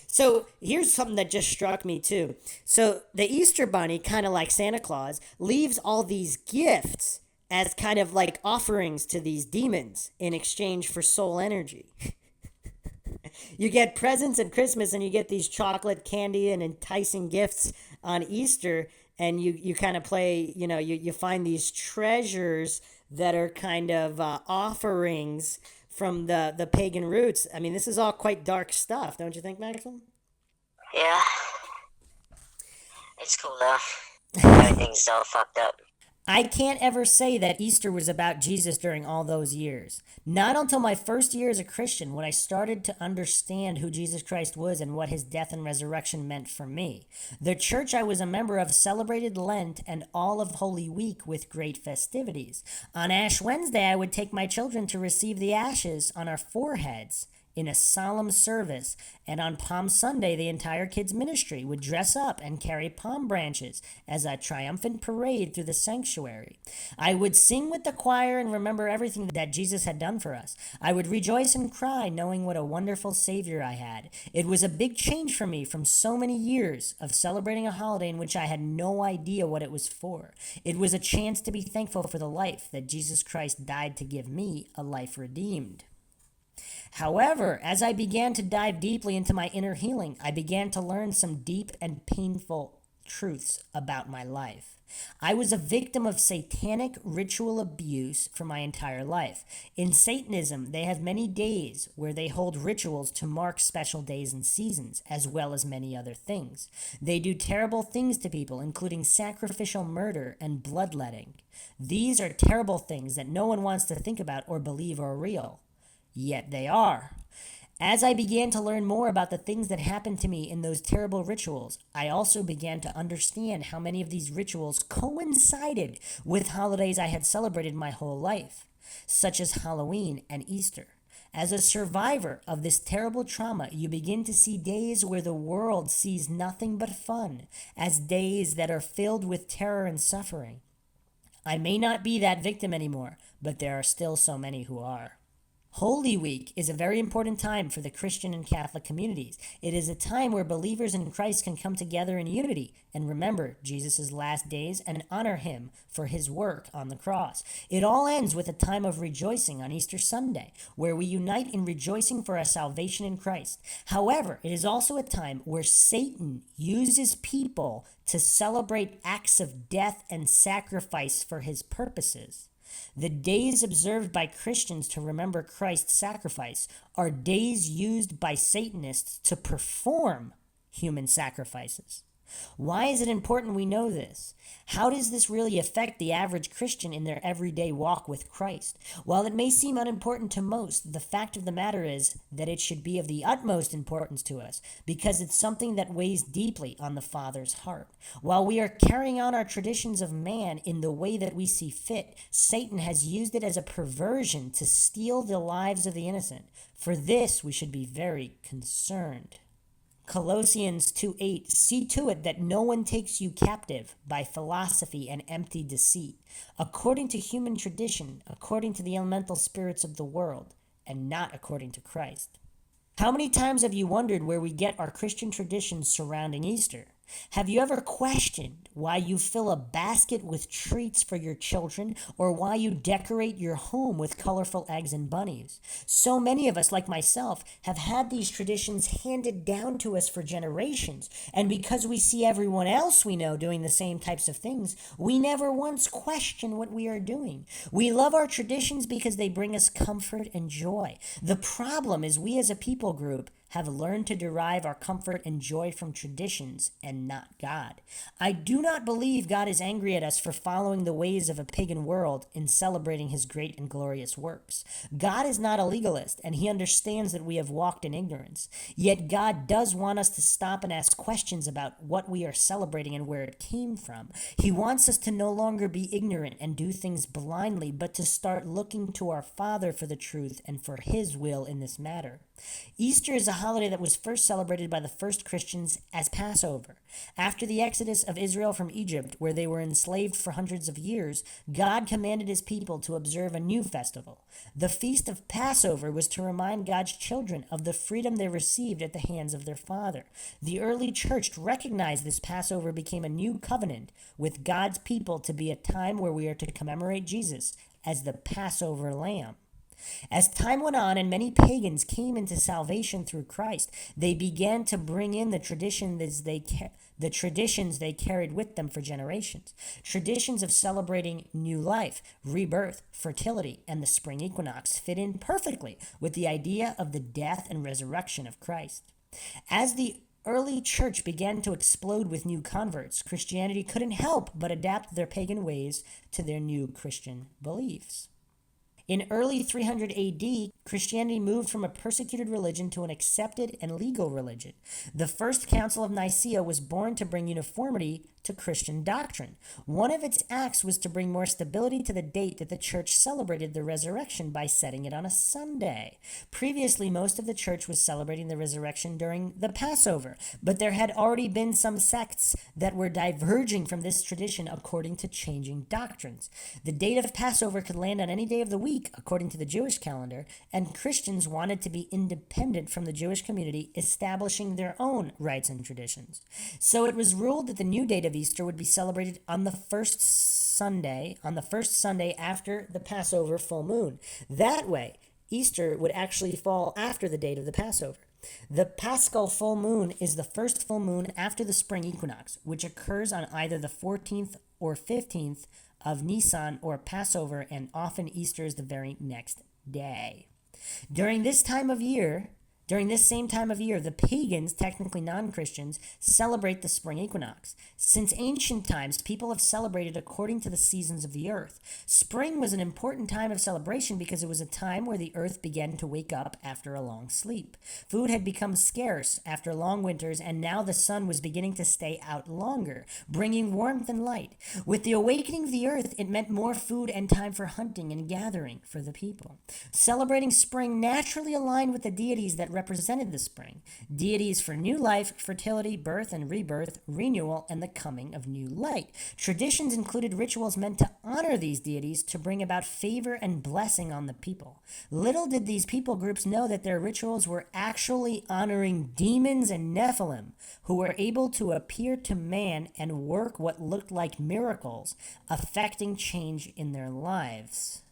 So here's something that just struck me too. So the Easter Bunny, kind of like Santa Claus, leaves all these gifts as kind of like offerings to these demons in exchange for soul energy. You get presents at Christmas and you get these chocolate, candy, and enticing gifts on Easter, and you kind of play, you find these treasures that are kind of offerings from the pagan roots. I mean, this is all quite dark stuff, don't you think, Maxwell? Yeah. It's cool though. Everything's all fucked up. I can't ever say that Easter was about Jesus during all those years. Not until my first year as a Christian when I started to understand who Jesus Christ was and what his death and resurrection meant for me. The church I was a member of celebrated Lent and all of Holy Week with great festivities. On Ash Wednesday, I would take my children to receive the ashes on our foreheads in a solemn service, and on Palm Sunday the entire kids' ministry would dress up and carry palm branches as a triumphant parade through the sanctuary. I would sing with the choir and remember everything that Jesus had done for us. I would rejoice and cry knowing what a wonderful Savior I had. It was a big change for me from so many years of celebrating a holiday in which I had no idea what it was for. It was a chance to be thankful for the life that Jesus Christ died to give me, a life redeemed. However, as I began to dive deeply into my inner healing, I began to learn some deep and painful truths about my life. I was a victim of satanic ritual abuse for my entire life. In Satanism, they have many days where they hold rituals to mark special days and seasons, as well as many other things. They do terrible things to people, including sacrificial murder and bloodletting. These are terrible things that no one wants to think about or believe are real. Yet they are. As I began to learn more about the things that happened to me in those terrible rituals, I also began to understand how many of these rituals coincided with holidays I had celebrated my whole life, such as Halloween and Easter. As a survivor of this terrible trauma, you begin to see days where the world sees nothing but fun, as days that are filled with terror and suffering. I may not be that victim anymore, but there are still so many who are. Holy Week is a very important time for the Christian and Catholic communities. It is a time where believers in Christ can come together in unity and remember Jesus' last days and honor him for his work on the cross. It all ends with a time of rejoicing on Easter Sunday, where we unite in rejoicing for our salvation in Christ. However, it is also a time where Satan uses people to celebrate acts of death and sacrifice for his purposes. The days observed by Christians to remember Christ's sacrifice are days used by Satanists to perform human sacrifices. Why is it important we know this? How does this really affect the average Christian in their everyday walk with Christ? While it may seem unimportant to most, the fact of the matter is that it should be of the utmost importance to us because it's something that weighs deeply on the Father's heart. While we are carrying on our traditions of man in the way that we see fit, Satan has used it as a perversion to steal the lives of the innocent. For this, we should be very concerned. Colossians 2:8, see to it that no one takes you captive by philosophy and empty deceit, according to human tradition, according to the elemental spirits of the world, and not according to Christ. How many times have you wondered where we get our Christian traditions surrounding Easter? Have you ever questioned why you fill a basket with treats for your children or why you decorate your home with colorful eggs and bunnies? So many of us, like myself, have had these traditions handed down to us for generations, and because we see everyone else we know doing the same types of things, we never once question what we are doing. We love our traditions because they bring us comfort and joy. The problem is we as a people group have learned to derive our comfort and joy from traditions and not God. I do not believe God is angry at us for following the ways of a pagan world in celebrating his great and glorious works. God is not a legalist, and he understands that we have walked in ignorance. Yet God does want us to stop and ask questions about what we are celebrating and where it came from. He wants us to no longer be ignorant and do things blindly, but to start looking to our Father for the truth and for his will in this matter. Easter is a holiday that was first celebrated by the first Christians as Passover. After the exodus of Israel from Egypt, where they were enslaved for hundreds of years, God commanded his people to observe a new festival. The feast of Passover was to remind God's children of the freedom they received at the hands of their Father. The early church recognized this Passover became a new covenant with God's people to be a time where we are to commemorate Jesus as the Passover lamb. As time went on and many pagans came into salvation through Christ, they began to bring in the traditions they carried with them for generations. Traditions of celebrating new life, rebirth, fertility, and the spring equinox fit in perfectly with the idea of the death and resurrection of Christ. As the early church began to explode with new converts, Christianity couldn't help but adapt their pagan ways to their new Christian beliefs. In early 300 AD, Christianity moved from a persecuted religion to an accepted and legal religion. The First Council of Nicaea was born to bring uniformity to Christian doctrine. One of its acts was to bring more stability to the date that the church celebrated the resurrection by setting it on a Sunday. Previously, most of the church was celebrating the resurrection during the Passover, but there had already been some sects that were diverging from this tradition according to changing doctrines. The date of Passover could land on any day of the week, according to the Jewish calendar, and Christians wanted to be independent from the Jewish community, establishing their own rites and traditions. So it was ruled that the new date of Easter would be celebrated on the first Sunday after the Passover full moon. That way, Easter would actually fall after the date of the Passover. The Paschal full moon is the first full moon after the spring equinox, which occurs on either the 14th or 15th of Nisan or Passover, and often Easter is the very next day. During this same time of year, the pagans, technically non-Christians, celebrate the spring equinox. Since ancient times, people have celebrated according to the seasons of the earth. Spring was an important time of celebration because it was a time where the earth began to wake up after a long sleep. Food had become scarce after long winters, and now the sun was beginning to stay out longer, bringing warmth and light. With the awakening of the earth, it meant more food and time for hunting and gathering for the people. Celebrating spring naturally aligned with the deities that represented the spring. Deities for new life, fertility, birth and rebirth, renewal, and the coming of new light. Traditions included rituals meant to honor these deities to bring about favor and blessing on the people. Little did these people groups know that their rituals were actually honoring demons and Nephilim, who were able to appear to man and work what looked like miracles, affecting change in their lives.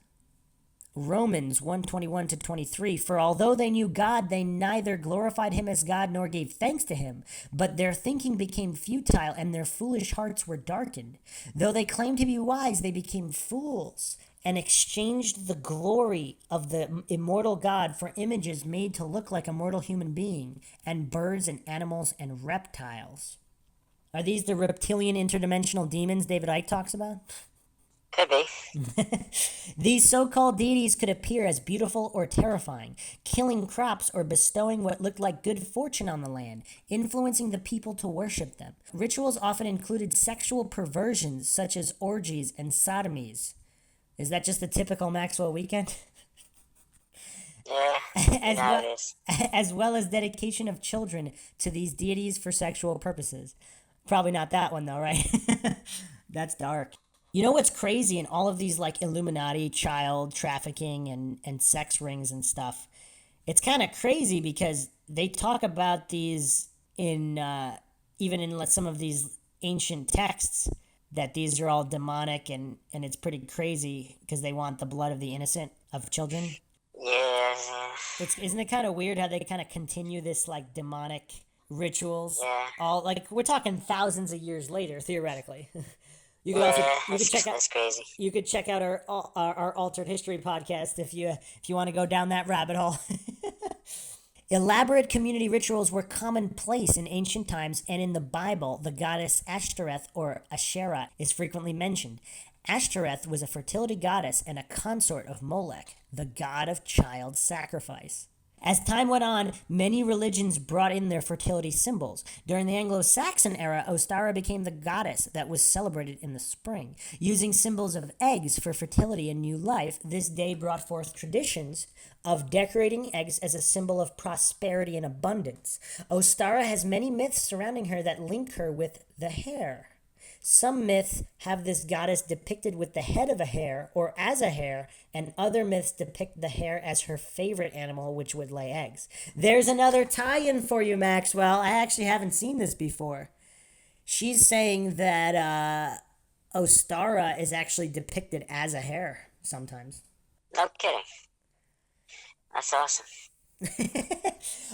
Romans 1:21-23, for although they knew God, they neither glorified him as God nor gave thanks to him, but their thinking became futile and their foolish hearts were darkened. Though they claimed to be wise, they became fools and exchanged the glory of the immortal God for images made to look like a mortal human being, and birds and animals and reptiles. Are these the reptilian interdimensional demons David Icke talks about? Could be. These so-called deities could appear as beautiful or terrifying, killing crops or bestowing what looked like good fortune on the land, influencing the people to worship them. Rituals often included sexual perversions such as orgies and sodomies. Is that just the typical Maxwell weekend? Yeah, it is. As well as dedication of children to these deities for sexual purposes. Probably not that one though, right? That's dark. You know what's crazy in all of these like Illuminati, child trafficking, and sex rings and stuff? It's kind of crazy because they talk about these in even in some of these ancient texts, that these are all demonic, and it's pretty crazy because they want the blood of the innocent, of children. Yeah. Isn't it kind of weird how they kind of continue this like demonic rituals? Yeah. All like we're talking thousands of years later, theoretically. You could That's crazy. You could check out our Altered History podcast if you want to go down that rabbit hole. Elaborate community rituals were commonplace in ancient times, and in the Bible, the goddess Ashtoreth or Asherah is frequently mentioned. Ashtoreth was a fertility goddess and a consort of Molech, the god of child sacrifice. As time went on, many religions brought in their fertility symbols. During the Anglo-Saxon era, Ostara became the goddess that was celebrated in the spring. Using symbols of eggs for fertility and new life, this day brought forth traditions of decorating eggs as a symbol of prosperity and abundance. Ostara has many myths surrounding her that link her with the hare. Some myths have this goddess depicted with the head of a hare or as a hare, and other myths depict the hare as her favorite animal, which would lay eggs. There's another tie-in for you, Maxwell. I actually haven't seen this before. She's saying that Ostara is actually depicted as a hare sometimes. No kidding. That's awesome.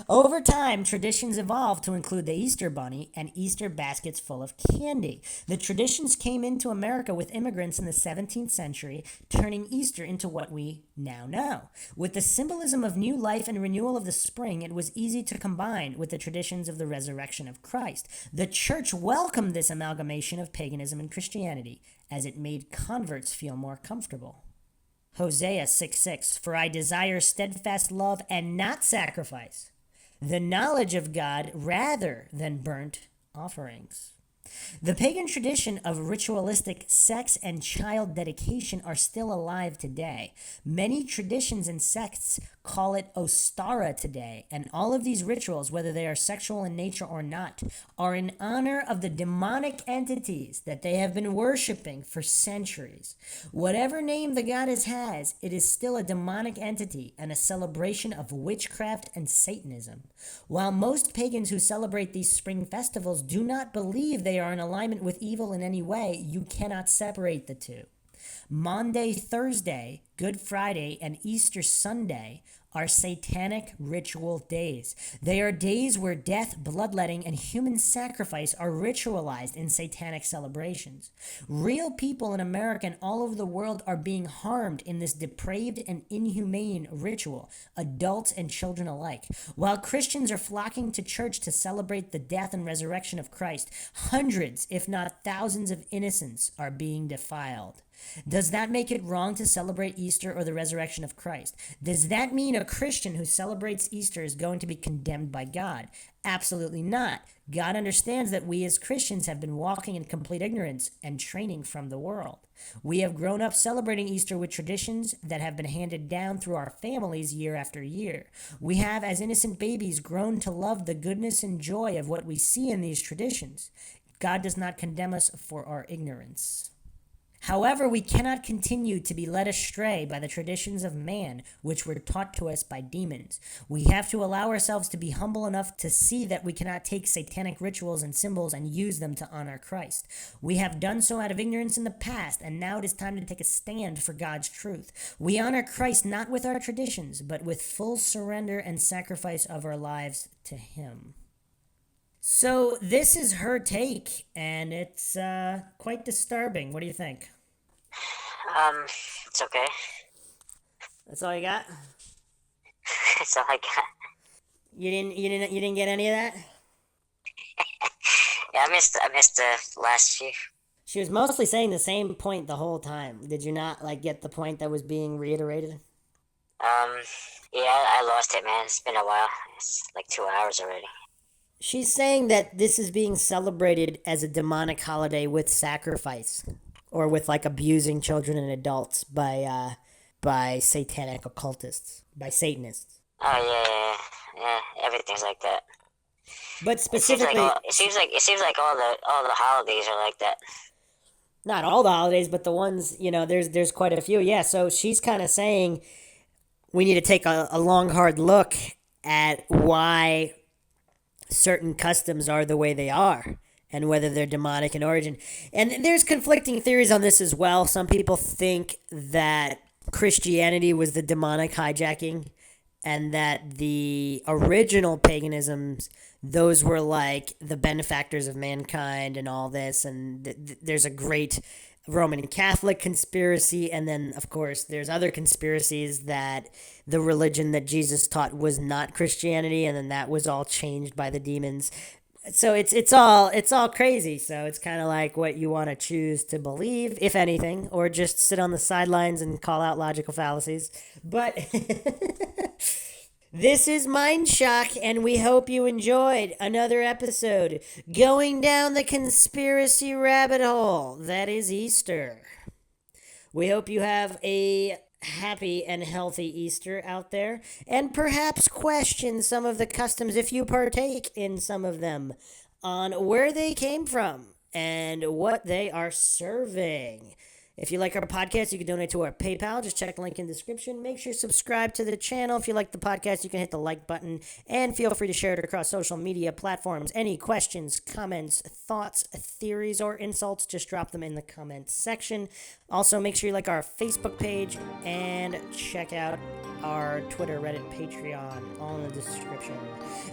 Over time, traditions evolved to include the Easter Bunny and Easter baskets full of candy. The traditions came into America with immigrants in the 17th century, turning Easter into what we now know. With the symbolism of new life and renewal of the spring, it was easy to combine with the traditions of the resurrection of Christ. The church welcomed this amalgamation of paganism and Christianity, as it made converts feel more comfortable. Hosea 6:6, for I desire steadfast love and not sacrifice, the knowledge of God rather than burnt offerings. The pagan tradition of ritualistic sex and child dedication are still alive today. Many traditions and sects call it Ostara today, and all of these rituals, whether they are sexual in nature or not, are in honor of the demonic entities that they have been worshiping for centuries. Whatever name the goddess has, it is still a demonic entity and a celebration of witchcraft and Satanism. While most pagans who celebrate these spring festivals do not believe they are in alignment with evil in any way, you cannot separate the two. Maundy Thursday, Good Friday, and Easter Sunday are satanic ritual days. They are days where death, bloodletting, and human sacrifice are ritualized in satanic celebrations. Real people in America and all over the world are being harmed in this depraved and inhumane ritual, adults and children alike. While Christians are flocking to church to celebrate the death and resurrection of Christ, hundreds, if not thousands, of innocents are being defiled. Does that make it wrong to celebrate Easter or the resurrection of Christ? Does that mean a Christian who celebrates Easter is going to be condemned by God? Absolutely not. God understands that we as Christians have been walking in complete ignorance and training from the world. We have grown up celebrating Easter with traditions that have been handed down through our families year after year. We have, as innocent babies, grown to love the goodness and joy of what we see in these traditions. God does not condemn us for our ignorance. However, we cannot continue to be led astray by the traditions of man, which were taught to us by demons. We have to allow ourselves to be humble enough to see that we cannot take satanic rituals and symbols and use them to honor Christ. We have done so out of ignorance in the past, and now it is time to take a stand for God's truth. We honor Christ not with our traditions, but with full surrender and sacrifice of our lives to Him. So this is her take, and it's quite disturbing. What do you think? It's okay. That's all you got? That's all I got. You didn't get any of that? Yeah, I missed the last few. She was mostly saying the same point the whole time. Did you not get the point that was being reiterated? Yeah, I lost it, man. It's been a while. It's like 2 hours already. She's saying that this is being celebrated as a demonic holiday with sacrifice, or with abusing children and adults by satanic occultists, by Satanists. Oh yeah. Everything's like that. But specifically, it seems like all the holidays are like that. Not all the holidays, but the ones there's quite a few. Yeah, so she's kind of saying we need to take a long, hard look at why certain customs are the way they are and whether they're demonic in origin. And there's conflicting theories on this as well. Some people think that Christianity was the demonic hijacking and that the original paganisms, those were the benefactors of mankind and all this. And there's a great Roman Catholic conspiracy, and then of course there's other conspiracies that the religion that Jesus taught was not Christianity, and then that was all changed by the demons. So it's all crazy. So it's kind of like what you want to choose to believe, if anything, or just sit on the sidelines and call out logical fallacies. But this is Mindshock, and we hope you enjoyed another episode going down the conspiracy rabbit hole that is Easter. We hope you have a happy and healthy Easter out there, and perhaps question some of the customs, if you partake in some of them, on where they came from and what they are serving. If you like our podcast, you can donate to our PayPal. Just check the link in the description. Make sure you subscribe to the channel. If you like the podcast, you can hit the like button. And feel free to share it across social media platforms. Any questions, comments, thoughts, theories, or insults, just drop them in the comments section. Also, make sure you like our Facebook page and check out our Twitter, Reddit, Patreon, all in the description.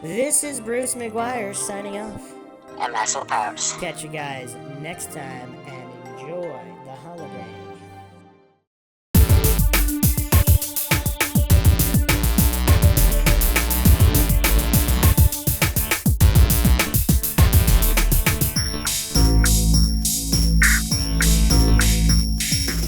This is Bruce McGuire signing off. And Maxwell Powers. Catch you guys next time, and enjoy the holiday.